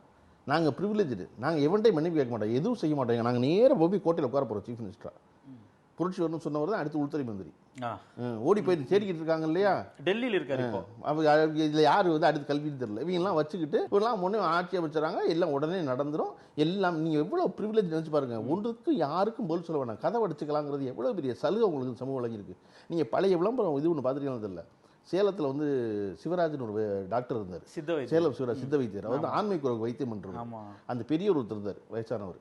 நாங்கள் ப்ரிவிலேஜ்டு, நாங்கள் எவன்டையும் மன்னிப்பு கேட்க மாட்டோம், எதுவும் செய்ய மாட்டோங்க. நாங்கள் நேராக போய் கோட்டையில் உட்கார போகிறோம். சீஃப் மினிஸ்டராக புரட்சி வரணும்னு சொன்னவர் தான் அடுத்து உள்துறை மந்திரி. ஓடி போய் தேடிக்கிட்டு இருக்காங்க இல்லையா, டெல்லியில் இருக்காரு. இதில் யார் வந்து அடுத்து கல்வின்னு தெரியல. இவங்கெல்லாம் வச்சுக்கிட்டு இவெல்லாம் ஒன்று ஆட்சி அமைச்சராங்க, எல்லாம் உடனே நடந்துடும் எல்லாம். நீங்கள் எவ்வளோ ப்ரிவிலேஜ் நினச்சி பாருங்கள். ஒன்றுக்கு யாருக்கும் பதில் சொல்ல வேண்டாம், கதை அடிச்சுக்கலாங்கிறது எவ்வளோ பெரிய சலுகை உங்களுக்கு சமூகம் வழங்கியிருக்கு. நீங்கள் பழைய விளம்பரம் இது ஒன்று பார்த்துருக்கீங்க தெரியல, சேலத்தில் வந்து சிவராஜன் ஒரு டாக்டர் இருந்தார், சித்த வைத்தியம். சேலம் சிவராஜ் சித்த வைத்தியர். அவர் வந்து ஆண்மைக்குறவுக்கு வைத்தியம் பண்ணுறாரு. ஆமா. அந்த பெரியவர் ஒருத்தர் இருந்தார், வயசானவர்.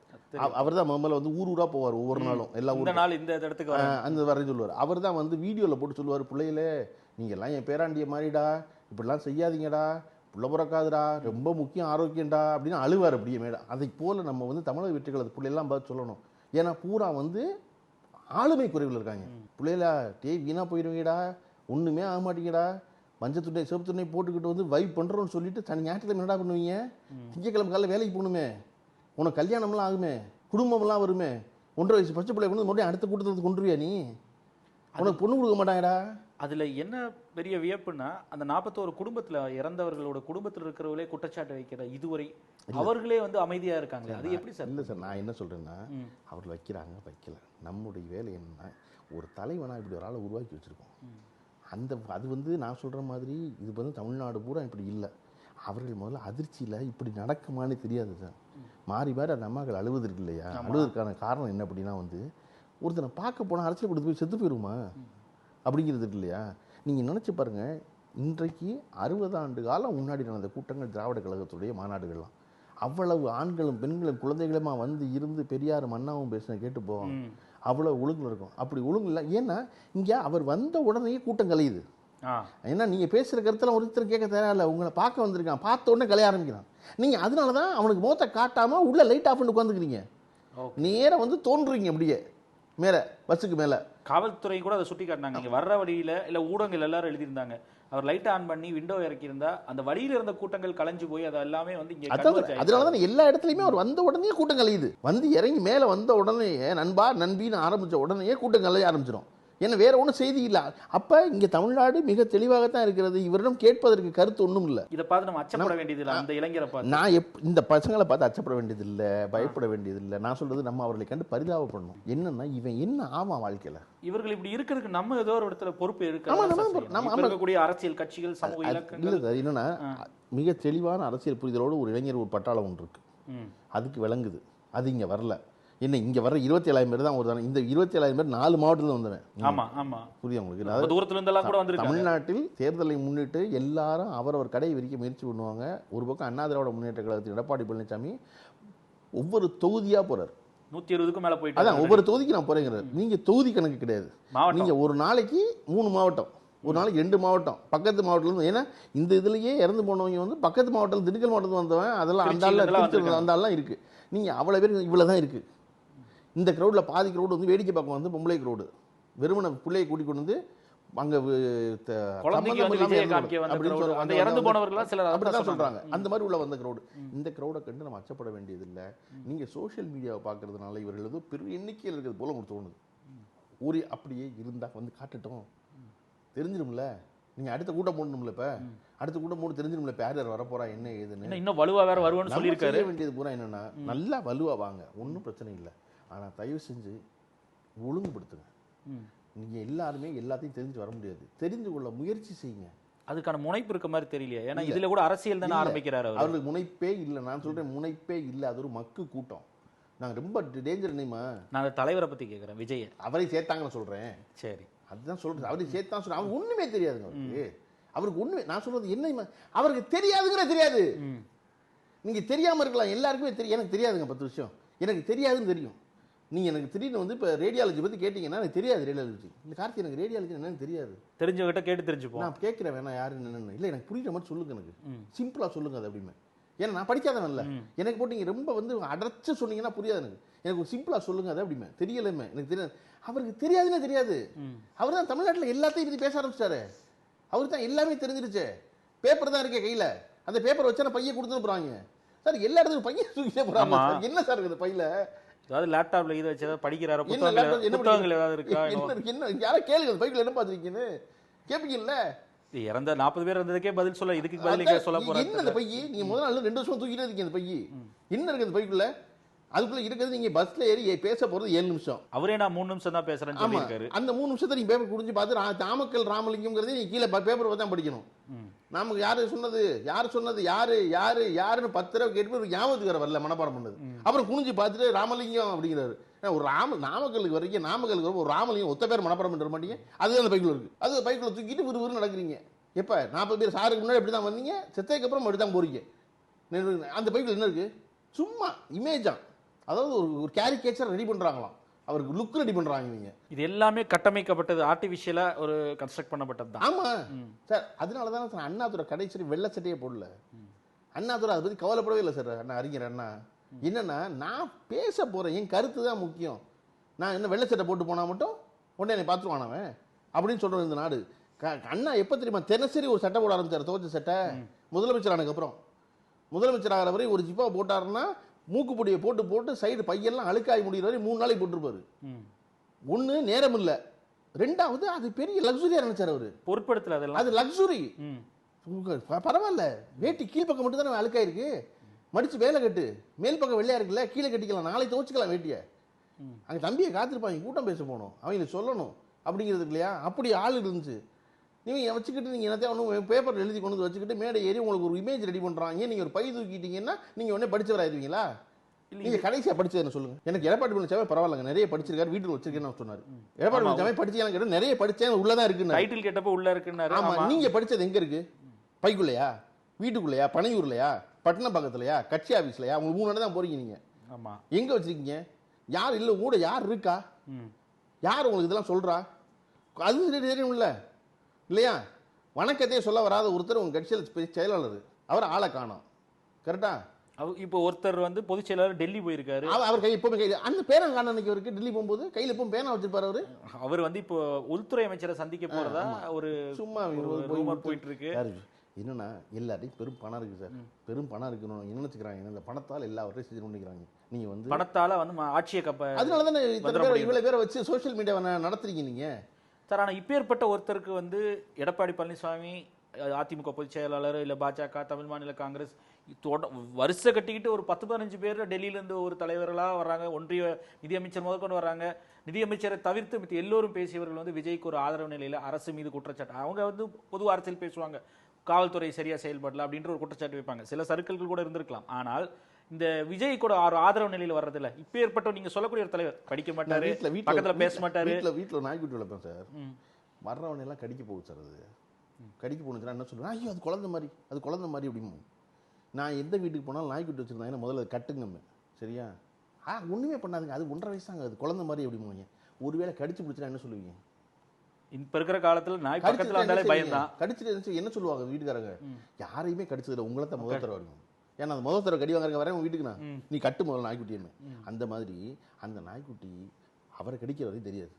அவர் தான் முதல்ல வந்து ஊரா போவார், ஒவ்வொரு நாளும் எல்லா இந்த நாள் இந்த இடத்துக்கு அந்த வரையும் சொல்லுவார். அவர் தான் வந்து வீடியோவில் போட்டு சொல்லுவார், பிள்ளைகளே நீங்கள் எல்லாம் என் பேராண்டிய மாதிரிடா, இப்படிலாம் செய்யாதீங்கடா, புள்ள பிறக்காதுடா, ரொம்ப முக்கியம் ஆரோக்கியம்டா அப்படின்னு அழுவார் அப்படியே மேடம். அதை போல் நம்ம வந்து தமிழக வெற்றிகளது பிள்ளையெல்லாம் பார்த்து சொல்லணும். ஏன்னா பூரா வந்து ஆளுமை குறைவில் இருக்காங்க. பிள்ளைகளா வீணாக போயிடுவீங்கடா, ஒன்றுமே ஆக மாட்டீங்கடா, மஞ்சள் துணை சிவப்பு துணை போட்டுக்கிட்டு வந்து வைப் பண்ணுறோன்னு சொல்லிட்டு தனி ஞாயிற்றுக்கிழமை என்னடா பண்ணுவீங்க? திங்கக்கிழமை காலையில் வேலைக்கு போகணுமே, உனக்கு கல்யாணம்லாம் ஆகுமே, குடும்பம்லாம் வருமே, 1.5 வயசு பச்சை பிள்ளை கொண்டு மறுபடியும் அடுத்த கூட்டத்துக்கு கொண்டுருவியா நீ? உனக்கு பொண்ணு கொடுக்க மாட்டாங்கடா. அதுல என்ன பெரிய வியப்புன்னா, அந்த 41 குடும்பத்துல இறந்தவர்களோட குடும்பத்தில் இருக்கிறவங்களே குற்றச்சாட்டு வைக்கிற இதுவரை அவர்களே வந்து அமைதியா இருக்காங்க. அது எப்படி சார்? இல்லை சார், நான் என்ன சொல்றேன்னா, அவர்கள் வைக்கிறாங்க வைக்கல, நம்முடைய வேலை என்னன்னா, ஒரு தலைவனா இப்படி ஒரு ஆளை உருவாக்கி வச்சிருக்கோம். அது வந்து நான் சொல்ற மாதிரி இது வந்து தமிழ்நாடு பூரா இப்படி இல்லை. அவர்கள் முதல்ல அதிர்ச்சியில் இப்படி நடக்குமான்னு தெரியாது சார். மாறி மாறி அந்த அம்மாக்கள் அழுவது இருக்கு இல்லையா, அழுவதற்கான காரணம் என்ன அப்படின்னா வந்து, ஒருத்தனை பார்க்க போனால் அரசியல் கொடுத்து போய் செத்து போயிடுமா அப்படிங்கிறது இருக்கு இல்லையா. நீங்கள் நினச்சி பாருங்கள், இன்றைக்கு 60 ஆண்டு காலம் முன்னாடி நடந்த கூட்டங்கள் திராவிட கழகத்துடைய மாநாடுகள்லாம் அவ்வளவு ஆண்களும் பெண்களும் குழந்தைகளுமா வந்து இருந்து பெரியாரும் அண்ணாவும் பேசின கேட்டு போவாங்க. அவ்வளோ ஒழுங்குல இருக்கும். அப்படி ஒழுங்கு இல்லை. ஏன்னா இங்கே அவர் வந்த உடனே கூட்டம் கலையுது. ஏன்னா நீங்கள் பேசுகிற கருத்தெல்லாம் ஒருத்தர் கேட்க தேவையில்ல, உங்களை பார்க்க வந்திருக்கான், பார்த்த உடனே கலைய ஆரம்பிக்கிறான். நீங்கள் அதனால தான் அவனுக்கு முகத்தை காட்டாமல் உள்ள லைட் ஆஃப் பண்ணி உட்காந்துக்கிறீங்க, நேராக வந்து தோன்றுறீங்க அப்படியே மேலே பஸ்ஸுக்கு மேலே. காவல்துறை கூட அதை சுட்டி காட்டினாங்க. இங்கே வர்ற வழியில் இல்லை ஊடகங்கள் எல்லாரும் எழுதியிருந்தாங்க, அவர் லைட் ஆன் பண்ணி விண்டோ இறக்கியிருந்தா அந்த வழியில் இருந்த கூட்டங்கள் கலைஞ்சு போய் அது எல்லாமே வந்து இங்கே. அதனால தான் எல்லா இடத்துலையுமே அவர் வந்த உடனே கூட்டம் கலையுது. வந்து இறங்கி மேலே வந்த உடனே நண்பா நண்பின்னு ஆரம்பித்த உடனே கூட்டம் கலைய ஆரம்பிச்சிடும். ஏன்னா வேற ஒன்றும் செய்தி இல்லை. அப்போ இங்கே தமிழ்நாடு மிக தெளிவாகத்தான் இருக்கிறது. இவரிடம் கேட்பதற்கு கருத்து ஒன்றும் இல்லை. இதை பார்த்து நம்ம அச்சப்பட வேண்டியதில்லை. அந்த இளைஞரை பார்த்து நான் இந்த பசங்களை பார்த்து அச்சப்பட வேண்டியதில்லை, பயப்பட வேண்டியதில்லை. நான் சொல்றது நம்ம அவர்களை கண்டு பரிதாபப்படணும். என்னன்னா இவன் என்ன ஆவான் வாழ்க்கையில், இவர்கள் இப்படி இருக்கிறதுக்கு நம்ம ஏதோ ஒரு இடத்துல பொறுப்பு இருக்கக்கூடிய அரசியல் கட்சிகள் சமூக இல்லை. என்னன்னா மிக தெளிவான அரசியல் புரிதலோடு ஒரு இளைஞர் ஒரு பட்டாளம் ஒன்று இருக்கு, அதுக்கு விளங்குது. அது இங்கே வரல. என்ன இங்கே வர 27,000 பேர் தான் ஒரு தானே. இந்த 27,000 பேர் 4 மாவட்டத்தில் வந்தவன். புரியுது உங்களுக்கு? தூரத்துல இருந்தெல்லாம் கூட வந்து தமிழ்நாட்டில் தேர்தலை முன்னிட்டு எல்லாரும் அவரவர் கடையை விரிக்க முயற்சி பண்ணுவாங்க. ஒரு பக்கம் அண்ணா திராவிட முன்னேற்ற கழகத்தின் எடப்பாடி பழனிசாமி ஒவ்வொரு தொகுதியாக போறாரு. 120க்கும் மேலே போயிட்டு அதான் ஒவ்வொரு தொகுதிக்கு நான் போறேங்கிறார். நீங்க தொகுதி கணக்கு கிடையாது. நீங்க ஒரு நாளைக்கு 3 மாவட்டம், ஒரு நாளைக்கு 2 மாவட்டம், பக்கத்து மாவட்டத்தில். ஏன்னா இந்த இதுலயே இறந்து போனவங்க வந்து பக்கத்து மாவட்டத்தில் திண்டுக்கல் மாவட்டத்தில் வந்தவன், அதெல்லாம் அந்த ஆள்லாம் இருக்கு. நீங்க அவ்வளவு பேர் இவ்வளவுதான் இருக்கு. இந்த க்ரௌடில் பாதி க்ரௌடு வந்து வேடிக்கை பார்க்க வந்து பொம்பளை க்ரௌடு, வெறுமனை பிள்ளையை கூட்டிக் கொண்டு வந்து அங்கே அப்படிதான் சொல்றாங்க. அந்த மாதிரி உள்ள வந்த க்ரௌடு. இந்த க்ரௌடை கண்டு நம்ம அச்சப்பட வேண்டியதில்லை. நீங்க சோஷியல் மீடியாவை பார்க்கறதுனால இவர்கள் ஏதோ பெரிய எண்ணிக்கையில் இருக்கிறது போல உங்களுக்கு தோணுது. ஒரு அப்படியே இருந்தா வந்து காட்டட்டும், தெரிஞ்சிடும்ல. நீங்க அடுத்த கூட்டம் போடணும்ல, இப்ப அடுத்த கூட்டம் போட்டு தெரிஞ்சிடும்ல யார் யார் வரப்போறா என்ன ஏதுன்னு. இன்னும் வலுவா வேற வருவான்னு சொல்லியிருக்காரு. வேண்டியது பூரா என்னன்னா நல்லா வலுவா வாங்க, ஒன்றும் பிரச்சனை இல்லை. ஆனால் தயவு செஞ்சு ஒழுங்குபடுத்துங்க. நீங்கள் எல்லாருமே எல்லாத்தையும் தெரிஞ்சு வர முடியாது, தெரிஞ்சு கொள்ள முயற்சி செய்யுங்க. அதுக்கான முனைப்பு இருக்க மாதிரி தெரியலையா? ஏன்னா இதுல கூட அரசியல் தானே ஆரம்பிக்கிறாரு. அவருக்கு முனைப்பே இல்லை. நான் சொல்றேன் முனைப்பே இல்லை. அது ஒரு மக்கு கூட்டம். நாங்கள் ரொம்ப டேஞ்சர் நினைமா. நான் தலைவரை பற்றி கேட்குறேன், விஜய். அவரை சேர்த்தாங்கன்னு சொல்கிறேன். சரி, அதுதான் சொல்கிறேன். அவரை சேர்த்தான் சொல்கிறேன். அவருக்கு ஒன்றுமே தெரியாதுங்க. அவருக்கு ஒன்றுமே, நான் சொல்கிறது என்ன, அவருக்கு தெரியாதுங்கிற தெரியாது. நீங்கள் தெரியாமல் இருக்கலாம், எல்லாருக்குமே தெரியும். எனக்கு தெரியாதுங்க 10 விஷயம் எனக்கு தெரியாதுன்னு தெரியும். நீங்கள் எனக்கு திடீர்னு வந்து இப்போ ரேடியாலஜி பற்றி கேட்டிங்கன்னா எனக்கு தெரியாது. ரேடியாலஜி இந்த கார்த்தி எனக்கு ரேடியாலஜி என்னன்னு தெரியாது. தெரிஞ்சவங்கிட்ட கேட்டு தெரிஞ்சுப்போம். நான் கேட்குறேன், வேணா யாரு என்னன்னு இல்லை, எனக்கு புரியுற மாதிரி சொல்லுங்க, எனக்கு சிம்பிளாக சொல்லுங்க அது அப்படிமே. ஏன்னா நான் படிக்காதவன் இல்லை, எனக்கு போட்டு நீங்கள் ரொம்ப வந்து அடைச்சு சொன்னீங்கன்னா புரியாது. எனக்கு ஒரு சிம்பிளாக சொல்லுங்க அது அப்படிமே. தெரியலைமே, எனக்கு தெரியாது. அவருக்கு தெரியாதுன்னு தெரியாது. அவர் தான் தமிழ்நாட்டில் எல்லாத்தையும் பற்றி பேச ஆரம்பிச்சிட்டாரு. அவருக்கு தான் எல்லாமே தெரிஞ்சிருச்சு. பேப்பர் தான் இருக்கே கையில், அந்த பேப்பர் வச்சா பையன் கொடுத்துட்டு போகிறாங்க சார். எல்லா இடத்துக்கும் பையன் தூக்கிட்டே போகிறாங்க. என்ன சார் இருக்குது பையில? அதாவது லேப்டாப்ல இதை வச்சு படிக்கிறாரு, புத்தகங்கள் ஏதாவது இருக்கா? என்ன யாரை கேளுங்க, பைக்கில் என்ன பார்த்துருக்கீங்கன்னு கேட்பீங்கல்ல. இறந்த 40 பேர் இருந்ததுக்கே பதில் சொல்ல, இதுக்கு பதில் சொல்ல போறாங்க. என்ன அந்த பையி நீங்க முதல் நாள் 2 வருஷம் தூக்கிட்டே இருக்கீங்க. அந்த பையி என்ன இருக்கு அந்த பைக்குள்ள? அதுக்குள்ள இருக்கிறது நீங்க பஸ்ல ஏறி பேச போறது 7 நிமிஷம். அவரே நான் 3 நிமிஷம் தான் பேசுறேன்னு சொல்லியிருக்காரு. அந்த 3 நிமிஷத்தை நீங்க பேப்பர் குடிஞ்சு பார்த்து நாமக்கல் ராமலிங்கம்ங்கிறதே நீங்க கீழே பேப்பர் தான் படிக்கணும். நமக்கு யாரு சொன்னது யாருன்னு 10 தடவை கேட்டு ஞாபகத்துக்கு வரல, மனப்பாடம் பண்ணது. அப்புறம் குனிஞ்சு பார்த்துட்டு ராமலிங்கம் அப்படிங்கிறாரு. ஒரு நாமக்கலுக்கு வரைக்கும் நாமக்கலுக்கு ஒரு ராமலிங்கம் ஒத்த பேர் மனப்பாடம் பண்ண மாட்டீங்க, அது அந்த பைக்குள்ள இருக்கு. அது பைக்குள்ள தூக்கிட்டு விறுவிறு நடக்கிறீங்க. எப்போ 40 பேர் சாருக்கு முன்னாடி எப்படி தான் வந்தீங்க, செத்ததுக்கு அப்புறம் அப்படி தான் போறீங்க. அந்த பைக்குள்ள என்ன இருக்கு? சும்மா இமேஜா, அதாவது ஒரு கேரிகேச்சர் ரெடி பண்றாங்களாம், அவருக்கு லுக் ரெடி பண்றாங்க. நீங்க இது எல்லாமே கட்டமைக்கப்பட்டது, ஆர்டிஃபிஷியலா ஒரு கன்ஸ்ட்ரக்ட் பண்ணப்பட்டது தான். ஆமா சார். அதனால தான் சார் அண்ணாதுரை கடைசி வெள்ளை சட்டையே போடல. அண்ணாதுரை அதை பத்தி கவலைப்படவே இல்லை சார். அண்ணா அறிஞர் அண்ணா என்னன்னா, நான் பேச போறேன், என் கருத்து தான் முக்கியம். நான் என்ன வெள்ளை சட்டை போட்டு போனா மட்டும் உடனே என்னை பார்த்துருவானவன் அப்படின்னு சொல்றது இந்த நாடு. அண்ணா எப்ப தெரியுமா தினசரி ஒரு சட்டை போட ஆரம்பிச்சார், துவச்ச சட்டை. முதலமைச்சர் ஆனதுக்கு அப்புறம், முதலமைச்சர் ஆகிற வரை ஒரு ஜிப்பா போட்டாருன்னா மூக்குப்பொடியை போட்டு போட்டு சைடு பையெல்லாம் அழுக்காய் முடிகிற வரை 3 நாளைக்கு போட்டுருப்பாரு. ஒண்ணு நேரம் இல்லை, ரெண்டாவது அது பெரிய லக்ஸுரியா நினைச்சார் அவரு. பொருட்படுத்தல அதெல்லாம், அது லக்ஸுரி. பரவாயில்ல, வேட்டி கீழ்பக்கம் மட்டும் தானே அழுக்காயிருக்கு, மடிச்சு வேலை கட்டு, மேல் பக்கம் வெள்ளையா இருக்குல்ல, கீழே கட்டிக்கலாம், நாளைக்கு துவச்சிக்கலாம் வேட்டிய. அங்க தம்பியை காத்திருப்பாங்க, கூட்டம் பேச போகணும், அவங்க சொல்லணும் அப்படிங்கிறது இல்லையா? அப்படி ஆள் இருந்துச்சு. நீங்க வச்சுக்கிட்டு நீங்க என்னத்தையும் ஒன்றும் பேப்பர் எழுதி கொண்டு வச்சுக்கிட்டு மேடை ஏறி உங்களுக்கு ஒரு இமேஜ் ரெடி பண்றாங்க. நீங்க ஒரு பை தூக்கிட்டீங்கன்னா நீங்க உடனே படிச்சவர் ஆயிடுவீங்களா? நீங்க கடைசியா படிச்சது என்ன சொல்லுங்க. எனக்கு எடப்பாடி பழனிசாமி பரவாயில்லைங்க, நிறைய படிச்சிருக்காரு, வீட்டுல வச்சிருக்கேன்னு சொன்னாரு. எடப்பாடி பழனிசாமி படிச்சீங்க கேட்டு நிறைய படிச்சேன், உள்ளதான் இருக்கு, டைட்டில் கேட்டப்ப உள்ள இருக்குன்னாரு. ஆமா, நீங்க படிச்சது எங்க இருக்கு? பைக்குள்ளையா, வீட்டுக்குள்ளையா, பனையூர்லையா, பட்டணம் பக்கத்துலையா, கட்சி ஆபீஸ்லையா? உங்களுக்கு 3 தான் போறீங்க. நீங்க ஆமா எங்க வச்சிருக்கீங்க? யார் இல்ல கூட யார் இருக்கா? யார் உங்களுக்கு இதெல்லாம் சொல்றா? அது தெரியும் இல்ல இல்லையா? வணக்கத்தையே சொல்ல வராத ஒருத்தர் உங்க கட்சியில் செயலாளர், அவர் ஆளை காணோம். கரெக்டா? இப்போ ஒருத்தர் வந்து பொதுச் செயலாளர் டெல்லி போயிருக்காரு, அவர் கை எப்பவுமே கையில் அந்த பேனா காண அன்னைக்கு அவருக்கு டெல்லி போகும்போது கையில் எப்பவும் பேனா வச்சிருப்பாரு அவரு. அவர் வந்து இப்போ உள்துறை அமைச்சரை சந்திக்க போறதா ஒரு சும்மா போயிட்டு இருக்கு. என்னன்னா எல்லாத்தையும் பெரும் பணம் இருக்கு சார், பெரும் பணம் இருக்கணும் என்ன நினைச்சுக்கிறாங்க, இந்த பணத்தால் எல்லாவற்றையும் செஞ்சு நினைக்கிறாங்க. நீங்க வந்து பணத்தால வந்து ஆட்சியை கப்ப, அதனால தானே இவ்வளவு பேரை வச்சு சோசியல் மீடியாவை நடத்துறீங்க நீங்க சார். ஆனால் இப்பேற்பட்ட ஒருத்தருக்கு வந்து எடப்பாடி பழனிசாமி, அதிமுக பொதுச் செயலாளர், இல்லை பாஜக, தமிழ் மாநில காங்கிரஸ் வரிசை கட்டிக்கிட்டு ஒரு 10-15 பேர் டெல்லியிலேருந்து ஒரு தலைவர்களாக வர்றாங்க, ஒன்றிய நிதியமைச்சர் முதற்கொண்டு வர்றாங்க. நிதியமைச்சரை தவிர்த்து மித்த எல்லோரும் பேசியவர்கள் வந்து விஜய்க்கு ஒரு ஆதரவு நிலையில் அரசு மீது குற்றச்சாட்டு, அவங்க வந்து பொது அரசியல் பேசுவாங்க, காவல்துறை சரியா செயல்படல அப்படின்ற ஒரு குற்றச்சாட்டு வைப்பாங்க. சில சர்க்கிள்கள் கூட இருந்திருக்கலாம். ஆனால் இந்த விஜய் கூட ஆதரவு நிலையில் வர்றதில்ல. இப்ப ஏற்பட்ட நீங்க சொல்லக்கூடிய ஒரு தலைவர் படிக்க மாட்டாரு, பக்கத்துல பேச மாட்டாரு, வீட்டுல நாய்க்குட்டி வளர்ப்பேன் சார், வர்றவனை எல்லாம் கடிக்க போகுது சார். அது கடிக்க போனுச்சுன்னா என்ன சொல்றேன், ஐயோ அது குழந்தை மாதிரி, அது குழந்தை மாதிரி அப்படின்னு. நான் எந்த வீட்டுக்கு போனாலும் நாய்க்குட்டி வச்சிருந்தேன், முதல்ல கட்டுங்க சரியா? ஒண்ணுமே பண்ணாதுங்க, அது 1.5 வயசு தாங்க, அது குழந்தை மாதிரி அப்படிங்க. ஒருவேளை கடிச்சு பிடிச்சா என்ன சொல்லுவீங்க? இப்ப இருக்கிற காலத்துல நாய் பக்கத்துல வந்தாலே பயம் தான். கடிச்சிட்டு என்ன சொல்லுவாங்க வீட்டுக்காரங்க? யாரையுமே கடிச்சதுல உங்களை தான் முதல் தடவை இருக்கும். ஏன்னா அந்த முதல் தடவை கடி வாங்குறவங்க வரேன் வீட்டுக்குண்ணா, நீ கட்டு முதல்ல நாய்க்குட்டியுமே. அந்த மாதிரி அந்த நாய்க்குட்டி அவரை கடிக்கிற வரையும் தெரியாது.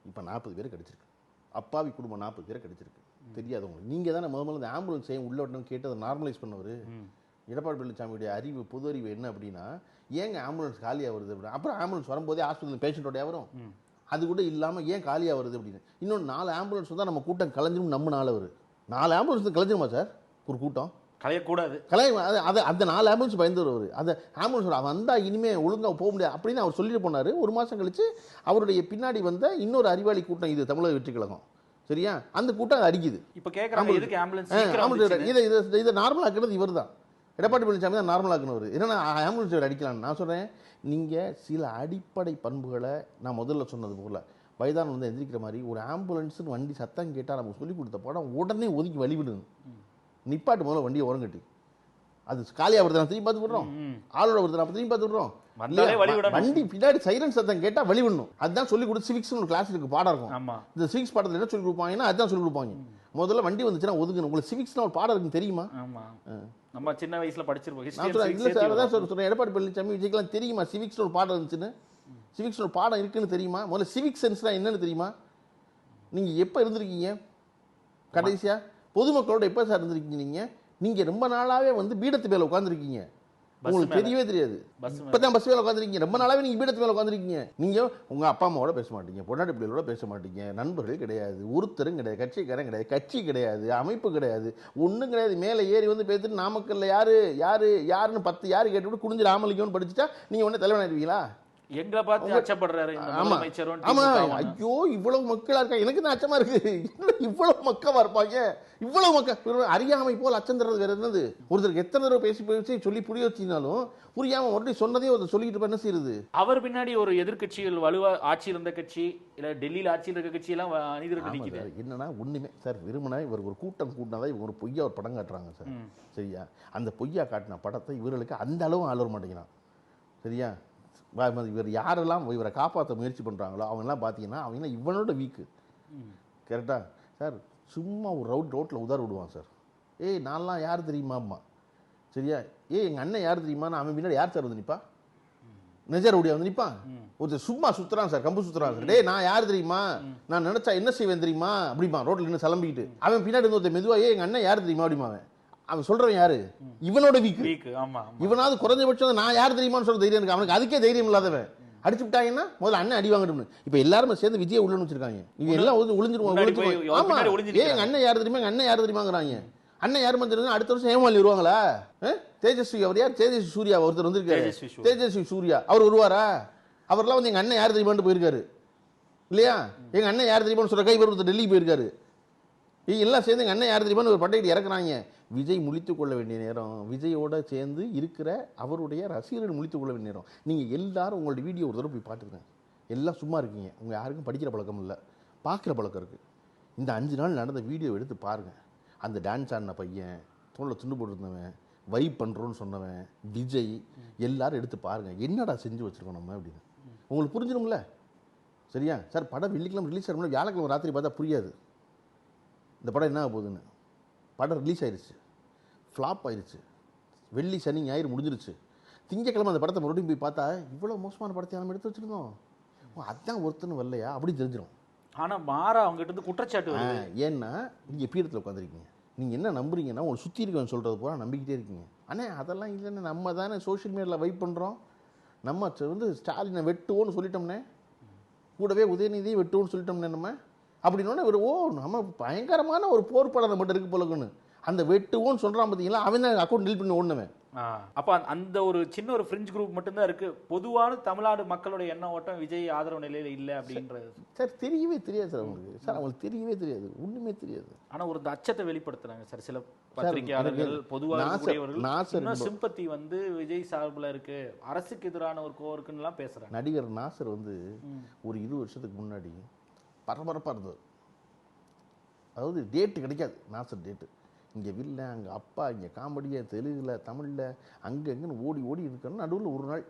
இப்ப 40 பேர் கடிச்சிருக்கு, அப்பாவி குடும்பம் 40 பேரை கடிச்சிருக்கு, தெரியாதவங்க. நீங்க தானே முதல்ல இந்த ஆம்புலன்ஸ் உள்ள விட்டணும் கேட்டு அதை நார்மலைஸ் பண்ணவர். எடப்பாடி பழனிசாமியுடைய அறிவு, பொது அறிவு என்ன அப்படின்னா, ஏங்க ஆம்புலன்ஸ் காலியாக வருது அப்படின்னா, அப்புறம் ஆம்புலன்ஸ் வரும்போதே ஹாஸ்பிட்டல் பேஷண்ட்டோட வரும், அது கூட இல்லாமல் ஏன் காலியாக வருது அப்படின்னு. இன்னொன்று 4 ஆம்புலன்ஸ் தான் நம்ம கூட்டம் கலைஞ்சிரும் நம்ம நாள். அவர் 4 ஆம்புலன்ஸ் கலைஞ்சிருமா சார்? ஒரு கூட்டம் கலையக்கூடாது, அதை அந்த 4 ஆம்புலன்ஸ் பயந்து வருவார். அந்த ஆம்புலன்ஸ் வந்தால் இனிமேல் ஒழுங்காக போக முடியாது அப்படின்னு அவர் சொல்லிட்டு போனார். 1 மாதம் கழிச்சு அவருடைய பின்னாடி வந்த இன்னொரு அறிவாளி கூட்டம், இது தமிழக வெற்றி கழகம், சரியா? அந்த கூட்டம் அதை அடிக்குது. இப்போ கேட்குறாங்க எதுக்கு ஆம்புலன்ஸ், இதை நார்மலாக்குறது இவர் தான், எடப்பாடி பழனிசாமி தான் நார்மலாக்குனவர். என்னன்னா ஆம்புலன்ஸ் அடிக்கலான்னு நான் சொல்கிறேன். நீங்கள் சில அடிப்படை பண்புகளை நான் முதல்ல சொன்னது போல் வயதான வந்து எந்திரிக்கிற மாதிரி ஒரு ஆம்புலன்ஸுன்னு வண்டி சத்தம் கேட்டால் நமக்கு சொல்லிக் கொடுத்த படம் உடனே ஒதுக்கி வழிவிடுங்க, நிப்பாட்டு முதல்ல வண்டியை ஓரங்கட்டி. அது காலியாக வருது நான் திரும்பி பார்த்து விடுறோம், ஆளோட வருது நான் திரும்பி பார்த்து விடுறோம். வண்டி பின்னாடி சைரன் சத்தம் கேட்டால் வழிவிடணும். அதுதான் சொல்லிக் கொடுத்து சிவிக்ஸ்னு ஒரு கிளாஸ் இருக்கு, பாடம் இருக்கும். இந்த சிவிக்ஸ் பாடத்தில் என்ன சொல்லிக் கொடுப்பாங்கன்னா அதுதான் சொல்லிக் கொடுப்பாங்க. முதல்ல வண்டி வந்துச்சுன்னா ஒதுக்கணும். உங்களுக்கு சிவிக்ஸ்னா ஒரு பாடம் இருக்குன்னு தெரியுமா? நம்ம சின்ன வயசுல படிச்சிருப்போம். இல்லை சார், அதான் சொல்றேன், எடப்பாடி பழனிசாமி விஜய்க்கெல்லாம் தெரியுமா சிவிக்ஸ்னு ஒரு பாடம் இருந்துச்சுன்னு? சிவிக்ஸ்னு ஒரு பாடம் இருக்குன்னு தெரியுமா? முதல்ல சிவிக் சென்ஸ்னா என்னன்னு தெரியுமா? நீங்க எப்போ இருந்திருக்கீங்க கடைசியா? பொதுமக்களோட எப்போ சார் இருந்திருக்கீங்க? நீங்க ரொம்ப நாளாவே வந்து பீடத்து மேல உட்காந்துருக்கீங்க, உங்களுக்கு தெரியவே தெரியாது. இப்பதான் பஸ் மேல உட்காந்துருக்கீங்க, ரொம்ப நாளாவே நீங்க பீடத்து மேல உட்காந்துருக்கீங்க. நீங்க உங்க அப்பா அம்மாவோட பேச மாட்டீங்க, பொண்டாட்டி பிள்ளைகளோட பேச மாட்டீங்க, நண்பர்கள் கிடையாது, ஒருத்தரும் கிடையாது, கட்சிக்காரன் கிடையாது, கட்சி கிடையாது, அமைப்பு கிடையாது, ஒன்றும் கிடையாது. மேலே ஏறி வந்து பேசிட்டு நாமக்கல்ல யாரு யாரு யாருன்னு 10 யாரு கேட்டுவிட்டு குடிஞ்சு ராமலிங்கம்னு படிச்சுட்டா நீங்க உடனே தலைவன் ஆயிடுவீங்களா? எங்களை பார்த்து அச்சப்படுறாரு இந்த முதலமைச்சர். ஆமா, ஐயோ இவ்வளவு மக்களா இருக்கா, எனக்கு தான் அச்சமா இருக்கு. இவ்வளவு மக்களா இருப்பாங்க, இவ்வளவு மக்கள் அறியாமை போல் அச்சம் தர்றது வேற என்னது? ஒருத்தருக்கு எத்தனை தடவை பேசி சொல்லி புரிய வச்சினாலும் புரியாம மறுபடியும் சொன்னதே ஒரு சொல்லிட்டு என்ன செய்யுது? அவர் பின்னாடி ஒரு எதிர்கட்சிகள் வலுவா ஆட்சியில் இருந்த கட்சி, இல்ல டெல்லியில ஆட்சியில் இருக்க கட்சி எல்லாம் அணிதிரண்டு நிக்குது. என்னன்னா ஒண்ணுமே சார், விரும்பினா இவர் ஒரு கூட்டம் கூட்டினாதான் இவங்க ஒரு பொய்யா ஒரு படம் காட்டுறாங்க சார். சரியா? அந்த பொய்யா காட்டின படத்தை இவர்களுக்கு அந்த அளவு ஆள மாட்டேங்கிறான். சரியா? இவர் யாரெல்லாம் இவரை காப்பாற்ற முயற்சி பண்ணுறாங்களோ அவங்கெல்லாம் பார்த்தீங்கன்னா அவங்களாம் இவனோட வீக்கு. கரெக்டாக சார்? சும்மா ஒரு ரோட்டில் உதார விடுவான் சார். ஏய் நான்லாம் யார் தெரியுமாம்மா? சரியா? எங்கள் அண்ணன் யார் தெரியுமா? அவன் பின்னாடி யார் சார் வந்து நிற்பா? நெஜர் ஓடியா வந்து நிற்பான்? ஒருத்தர் சும்மா சுற்றுறான் சார், கம்பு சுற்றுறான் சார். நான் யார் தெரியுமா, நான் நினச்சா என்ன செய்வேன் தெரியுமா அப்படிமா ரோட்டில் நின்று சலம்பிக்கிட்டு. அவன் பின்னாடி இருந்து ஒருத்தர் மெதுவாக எங்கள் அண்ணன் யார் தெரியுமா அப்படிமா. அவன் சொல்றவன் யாரு? இவனோட வீக்கு. இவனாவது குறைஞ்சபட்சம் நான் யார் தெரியுமான்னு சொல்ற தைரியம் இருக்கு அவனுக்கு. அதுக்கே தைரியம் இல்லாதவன் அடிச்சு விட்டாங்கன்னா முதல்ல அண்ணன் அடி வாங்கணும்னு. இப்ப எல்லாரும் சேர்ந்து விஜய் உள்ளன்னு வச்சிருக்காங்க. இவங்க எல்லாம் ஒளிஞ்சிருவாங்க. எங்க அண்ணன் யார் தெரியுமா, எங்க அண்ணன் யார் தெரியுமாங்கிறாங்க. அண்ணன் யார் தெரியும்? அடுத்த வருஷம் ஏமாளி வருவாங்களா? தேஜஸ்வி அவர் யார்? தேஜஸ்வி சூர்யா ஒருத்தர் வந்திருக்காரு. தேஜஸ்வி சூர்யா அவர் வருவாரா? அவர்லாம் வந்து எங்க அண்ணன் யார் தெரியுமான்னு போயிருக்காரு இல்லையா? எங்க அண்ணன் யார் தெரியுமான்னு சொல்ற கை ஒருத்தர் டெல்லி போயிருக்காரு. எல்லாம் சேர்ந்து எங்க அண்ணன் யார் தெரியுமான்னு ஒரு பட்டையிட்டு இறக்குறாங்க. விஜய் முழித்துக் கொள்ள வேண்டிய நேரம், விஜயோட சேர்ந்து இருக்கிற அவருடைய ரசிகர்கள் முழித்துக் கொள்ள வேண்டிய நேரம். நீங்கள் எல்லாரும் உங்களுடைய வீடியோ ஒரு தடவை போய் பார்த்துருங்க. எல்லாம் சும்மா இருக்கீங்க, உங்கள் யாருக்கும் படிக்கிற பழக்கம் இல்லை, பார்க்குற பழக்கம் இருக்குது. இந்த 5 நாள் நடந்த வீடியோ எடுத்து பாருங்கள். அந்த டான்ஸ் ஆடின பையன், தோளில் துண்டு போட்டுருந்தவன், வைப் பண்ணுறோன்னு சொன்னவன், விஜய், எல்லாரும் எடுத்து பாருங்கள். என்னடா செஞ்சு வச்சுருக்கோம் நம்ம அப்படின்னு உங்களுக்கு புரிஞ்சிடும்ல. சரியா சார்? படம் வெள்ளிக்கிழமை ரிலீஸ் ஆகணும், வியாழக்கிழமை ராத்திரி பார்த்தா புரியாது இந்த படம் என்ன ஆக போகுதுன்னு. படம் ரிலீஸ் ஆயிடுச்சு, ஃப்ளாப் ஆயிடுச்சு, வெள்ளி சனி ஞாயிறு முடிஞ்சிருச்சு. திங்கக்கிழமை அந்த படத்தை மறுபடியும் போய் பார்த்தா இவ்வளோ மோசமான படத்தை நம்ம எடுத்து வச்சுருந்தோம், அதுதான் ஒருத்தன்னு வரலையா அப்படின்னு தெரிஞ்சிடும். ஆனால் மாறா அவங்ககிட்ட இருந்து குற்றச்சாட்டு வருது. ஏன்னா நீங்கள் பீடத்தில் உட்காந்துருக்கீங்க, நீங்கள் என்ன நம்புறீங்கன்னா உங்களை சுற்றி இருக்கவன் சொல்கிறது போல நம்பிக்கிட்டே இருக்கீங்க. ஆனால் அதெல்லாம் இல்லைன்னு நம்ம தானே சோஷியல் மீடியாவில் வைப் பண்ணுறோம். நம்ம வந்து ஸ்டாலினை வெட்டுவோன்னு சொல்லிட்டோம்னே, கூடவே உதயநிதியை வெட்டுவோன்னு சொல்லிட்டோம்னே நம்ம. அப்படின்னோடனே ஒரு நம்ம பயங்கரமான ஒரு போர் படம் மட்டும் இருக்கு போலக்குன்னு அந்த வெட்டுவோன்னு சொல்கிறான் பார்த்தீங்களா, அவன் தான் அக்கௌண்ட் டீல் பண்ணி ஓடுனவன். அப்போ அந்த ஒரு சின்ன ஒரு ஃப்ரெஞ்ச் குரூப் மட்டும்தான் இருக்குது. பொதுவான தமிழ்நாடு மக்களோட எண்ண ஓட்டம் விஜய் ஆதரவு நிலையில் இல்லை அப்படின்றது சார் தெரியவே தெரியாது சார் அவங்களுக்கு. சார் அவங்களுக்கு தெரியவே தெரியாது, ஒன்றுமே தெரியாது. ஆனால் ஒரு அச்சத்தை வெளிப்படுத்துறாங்க சார் சில பத்திரிகையாளர்கள், பொதுவாக சிம்பத்தி வந்து விஜய் சார்பில் இருக்கு, அரசுக்கு எதிரான ஒரு கோருக்குன்னுலாம் பேசுகிறாங்க. நடிகர் நாசர் வந்து ஒரு 20 வருஷத்துக்கு முன்னாடி பரபரப்பாக இருந்தது. அதாவது டேட்டு கிடைக்காது, நாசர் டேட்டு. இங்கே வில்ல, அங்கே அப்பா, இங்கே காமெடியை, தெலுங்கில், தமிழில், அங்கே எங்கேன்னு ஓடி ஓடி இருக்கணும். நடுவில் ஒரு நாள்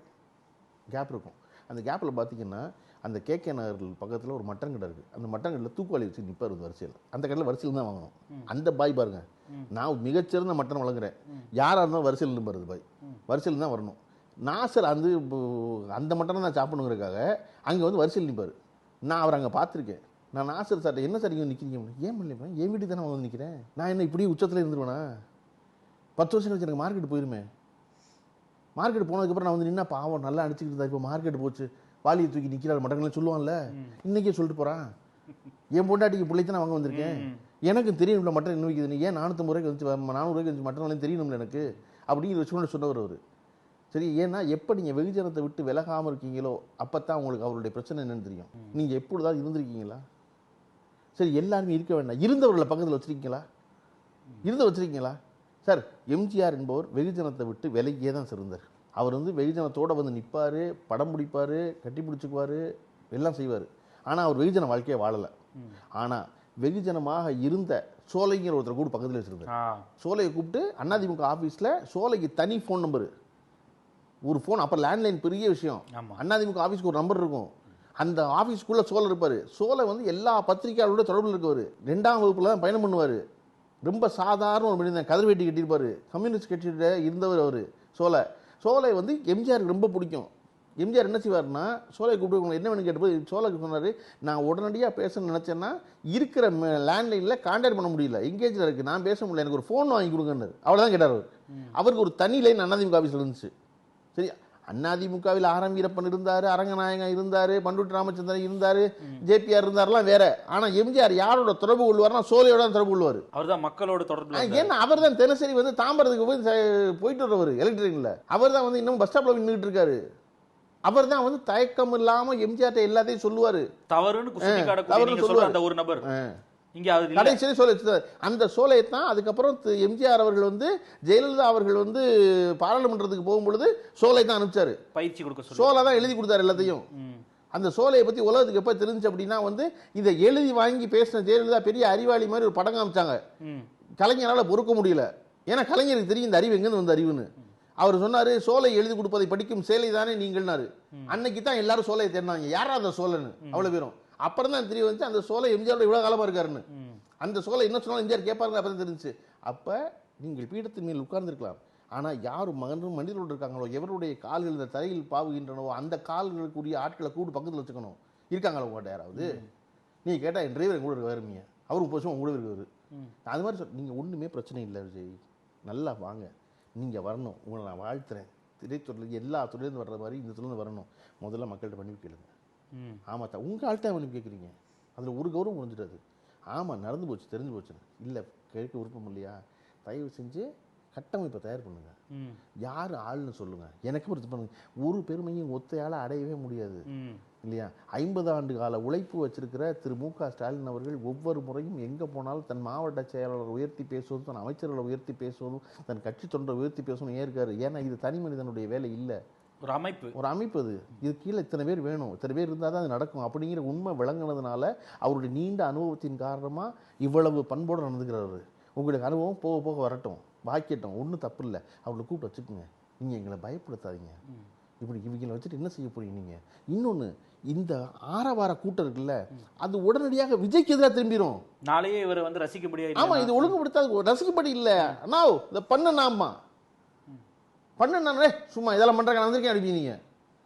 கேப் இருக்கும். அந்த கேப்பில் பார்த்தீங்கன்னா அந்த கேகே நகர் பக்கத்தில் ஒரு மட்டன் கடை இருக்குது. அந்த மட்டன் கடையில் தூக்குவாளி வச்சு நிற்பார் வரிசையில். அந்த கடையில் வரிசையில் தான் வாங்கணும். அந்த பாய் பாருங்க, நான் மிகச்சிறந்த மட்டன் வழங்குறேன், யாராக இருந்தாலும் வரிசையில் நிற்பார் பாய், வரிசையில் தான் வரணும். நாசர் அந்த மட்டனை நான் சாப்பிடணுங்கிறதுக்காக அங்கே வந்து வரிசையில் நிற்பார். நான் அவர் அங்கே பார்த்துருக்கேன். நான் நாசர் சார்ட்ட என்ன சார் இங்கே நிற்கிறீங்க? ஏன் பண்ணல, என் வீட்டுக்கு தானே வந்து நிற்கிறேன், நான் என்ன இப்படி உச்சத்தில் இருந்துருவேனா? 10 வருஷம் கழிச்சு எனக்கு மார்க்கெட்டு போயிருமே. மார்க்கெட் போனதுக்கப்புறம் நான் வந்து நின்னா பாவம் நல்லா அடிச்சுக்கிட்டு இருந்தா, இப்போ மார்க்கெட்டு போச்சு, வாலியை தூக்கி நிற்கிறாள் மட்டங்கள்லாம் சொல்லுவான்ல, இன்றைக்கே சொல்லிட்டு போகிறான். என் பொண்டாட்டிக்கு பிள்ளைக்கு தான் வாங்க வந்திருக்கேன், எனக்கு தெரியணும்ல மட்டன் என்ன வைக்குதுன்னு. ஏன் 450 ரூபாய்க்கு வந்து 400 ரூபாய்க்கு வந்து மட்டன் வந்து தெரியணும்ல எனக்கு அப்படிங்கிற சூழ்நிலை சொன்னவர் அவர். சரி, ஏன்னா எப்போ நீங்கள் வெகுஜனத்தை விட்டு விலகாமல் இருக்கீங்களோ அப்போ தான் உங்களுக்கு அவருடைய பிரச்சனை என்னன்னு தெரியும். நீங்கள் எப்பொழுதாவது இருந்திருக்கீங்களா? சரி, எல்லாருமே இருக்க வேண்டாம், இருந்தவர்களை பக்கத்தில் வச்சுருக்கீங்களா? சார், எம்ஜிஆர் என்பவர் வெகுஜனத்தை விட்டு விலகியே தான் சிறந்தார். அவர் வந்து வெகுஜனத்தோடு வந்து நிற்பார், படம் பிடிப்பார், கட்டி பிடிச்சிக்குவார், எல்லாம் செய்வார். ஆனால் அவர் வெகுஜன வாழ்க்கையை வாழலை. ஆனால் வெகுஜனமாக இருந்த சோலைங்கிற ஒருத்தர் கூட பக்கத்தில் வச்சுருந்தார். சோலையை கூப்பிட்டு அதிமுக ஆஃபீஸில் சோலைக்கு தனி ஃபோன் நம்பரு, ஒரு ஃபோன், அப்போ லேண்ட்லைன் பெரிய விஷயம். அதிமுக ஆஃபீஸ்க்கு ஒரு நம்பர் இருக்கும். அந்த ஆஃபீஸ்க்குள்ளே சோலை இருப்பார். சோலை வந்து எல்லா பத்திரிகையாளரோட தொடர்பில் இருக்கவர். 2ஆம் வகுப்பில் தான் பயணம் பண்ணுவார். ரொம்ப சாதாரண ஒரு மனிதன், கதிர் வேட்டி கட்டியிருப்பார், கம்யூனிஸ்ட் கட்சியிட இருந்தவர் அவர். சோலை வந்து எம்ஜிஆருக்கு ரொம்ப பிடிக்கும். எம்ஜிஆர் என்ன செய்வார்னா, சோலை கூப்பிட்டு என்ன வேணும் கேட்டபோது சோலைக்கு சொன்னார், நான் உடனடியாக பேசணும்னு நினச்சேன்னா இருக்கிற லேண்ட்லைனில் கான்டாக்ட் பண்ண முடியல, எங்கேஜில் இருக்குது, நான் பேச முடியல, எனக்கு ஒரு ஃபோன் வாங்கி கொடுங்கன்னு அவ்வளோதான் கேட்டார் அவர். அவருக்கு ஒரு தனி லைன் அதிமுக ஆஃபீஸில் இருந்துச்சு. சரி, அதிமுகவில் ஆரம் வீரப்பன் இருந்தார், அரங்கநாயகன் இருந்தார், பண்ருட்டி ராமச்சந்திரன் இருந்தார், ஜேபிஆர் இருந்தார்லாம் வேற. ஆனால் எம்ஜிஆர் யாரோட தொடர்பு கொள்வார்னா சோலையோட தான் தொடர்பு கொள்வார். அவர் தான் மக்களோட தொடர்பு. ஏன்னா அவர் தான் தினசரி வந்து தாம்பரத்துக்கு போயிட்டு வரவர் எலக்ட்ரிக்கனில். அவர் தான் வந்து இன்னும் பஸ் ஸ்டாப்பில் நின்றுட்டு இருக்காரு. அவர் தான் வந்து தயக்கம் இல்லாம எம்ஜிஆர் எல்லாத்தையும் சொல்லுவாரு. தவறுன்னு சுட்டிக்காட்டக்கூடிய சொல்ற அந்த ஒரு நபர் இங்க கடைசியில சொல்ல அந்த சோலையத்தான் அதுக்கப்புறம் எம்ஜிஆர் அவர்கள் வந்து ஜெயலலிதா அவர்கள் வந்து பாராளுமன்றத்துக்கு போகும்பொழுது சோலை தான் அனுப்பிச்சாரு, பயிற்சி கொடுக்க சோலை தான் எழுதி கொடுத்தாரு எல்லாத்தையும். அந்த சோலையை பத்தி உலகத்துக்கு எப்ப தெரிஞ்சு அப்படின்னா வந்து இதை எழுதி வாங்கி பேசின ஜெயலலிதா பெரிய அறிவாளி மாதிரி ஒரு படம் காமிச்சாங்க. கலைஞரால பொறுக்க முடியல, ஏன்னா கலைஞருக்கு தெரியும் இந்த அறிவு எங்கிருந்து வந்த அறிவுன்னு. அவர் சொன்னாரு சோலை எழுதி கொடுப்பதை படிக்கும் சேலை தானே நீங்கள்னாரு. அன்னைக்கு தான் எல்லாரும் சோலையை தேடினாங்க, யாரா அந்த சோலைன்னு அவ்வளவு பேரும். அப்புறம் தான் தெரிய வந்து அந்த சோலை எம்ஜிஆர் இவ்வளவு காலமா இருக்காருன்னு. அந்த சோலை என்ன சொன்னாலும் எம்ஜிஆர் கேட்பாருன்னு அப்பதான் தெரிஞ்சு. அப்ப நீங்கள் பீடத்தின் மேல் உட்கார்ந்துருக்கலாம், ஆனா யார் மனிதர்களோடு இருக்காங்களோ எவருடைய கால்கள் இந்த தரையில் பாவுகின்றனவோ அந்த கால்களுக்குரிய ஆட்களை கூட பக்கத்தில் வச்சுக்கணும். இருக்காங்களா உங்கள்கிட்ட யாராவது? நீங்க கேட்டா என் டிரைவர் கூட இருக்க வருவீங்க, அவரும் போச்சும் உங்க கூட இருக்காரு. அது மாதிரி நீங்க ஒண்ணுமே பிரச்சனை இல்லை விஜய், நல்லா வாங்க, நீங்க வரணும், உங்களை நான் வாழ்த்துறேன். திரைத்துறையில் எல்லா துறையிலிருந்து வர்ற மாதிரி இந்த துறையிலிருந்து வரணும். முதல்ல மக்கள்கிட்ட மன்னிப்பு கேளுங்க. ஆமாத்தா உங்க ஆள்கிட்ட மன்னிப்பு கேட்குறீங்க, அதுல ஒரு கௌரவம் முடிஞ்சிடாது. ஆமா நடந்து போச்சு தெரிஞ்சு போச்சுன்னு இல்லை கேட்க விருப்பம் இல்லையா, தயவு செஞ்சு கட்டமைப்பை தயார் பண்ணுங்க. யார் ஆள்னு சொல்லுங்க, எனக்கு பொறுத்து பண்ணுங்க. ஒரு பெருமையும் ஒத்தையால அடையவே முடியாது இல்லையா? 50 ஆண்டு கால உழைப்பு வச்சிருக்கிற திரு மு.க. ஸ்டாலின் அவர்கள் ஒவ்வொரு முறையும் எங்க போனாலும் தன் மாவட்ட செயலாளர் உயர்த்தி பேசுவதும், தன் அமைச்சர்களை உயர்த்தி பேசுவதும், தன் கட்சி தொண்டரை உயர்த்தி பேசணும் ஏற்காரு. ஏன்னா இது தனி மனிதனுடைய வேலை இல்லை, ஒரு அமைப்பு. அது இது கீழே இத்தனை பேர் வேணும், இத்தனை பேர் இருந்தால் தான் அது நடக்கும் அப்படிங்கிற உண்மை விளங்குனதுனால அவருடைய நீண்ட அனுபவத்தின் காரணமா இவ்வளவு பண்போடு நடந்துக்கிறாரு. உங்களுக்கு அனுபவம் போக போக வரட்டும், வாக்கியட்டும், ஒன்றும் தப்பு இல்லை. அவங்களை கூப்பிட்டு வச்சுக்கோங்க, நீங்கள் எங்களை பயப்படுத்தாதீங்க. இப்படி இவங்களை வச்சுட்டு என்ன செய்ய போறீங்க நீங்கள்? இன்னொன்று, இந்த ஆரவார கூட்டம் இருக்குல்ல, அது உடனடியாக விஜய்க்கு எதிராக திரும்பிடும். நாளையே இவரை வந்து ரசிக்க முடியாது. ஆமா, இது ஒழுங்குபடுத்தாது, ரசிக்கப்படி இல்லை. அண்ணா இதை பண்ணாமா பண்ண சும்மா இதெல்லாம் பண்றாங்க வந்திருக்கேன் அனுப்பினீங்க,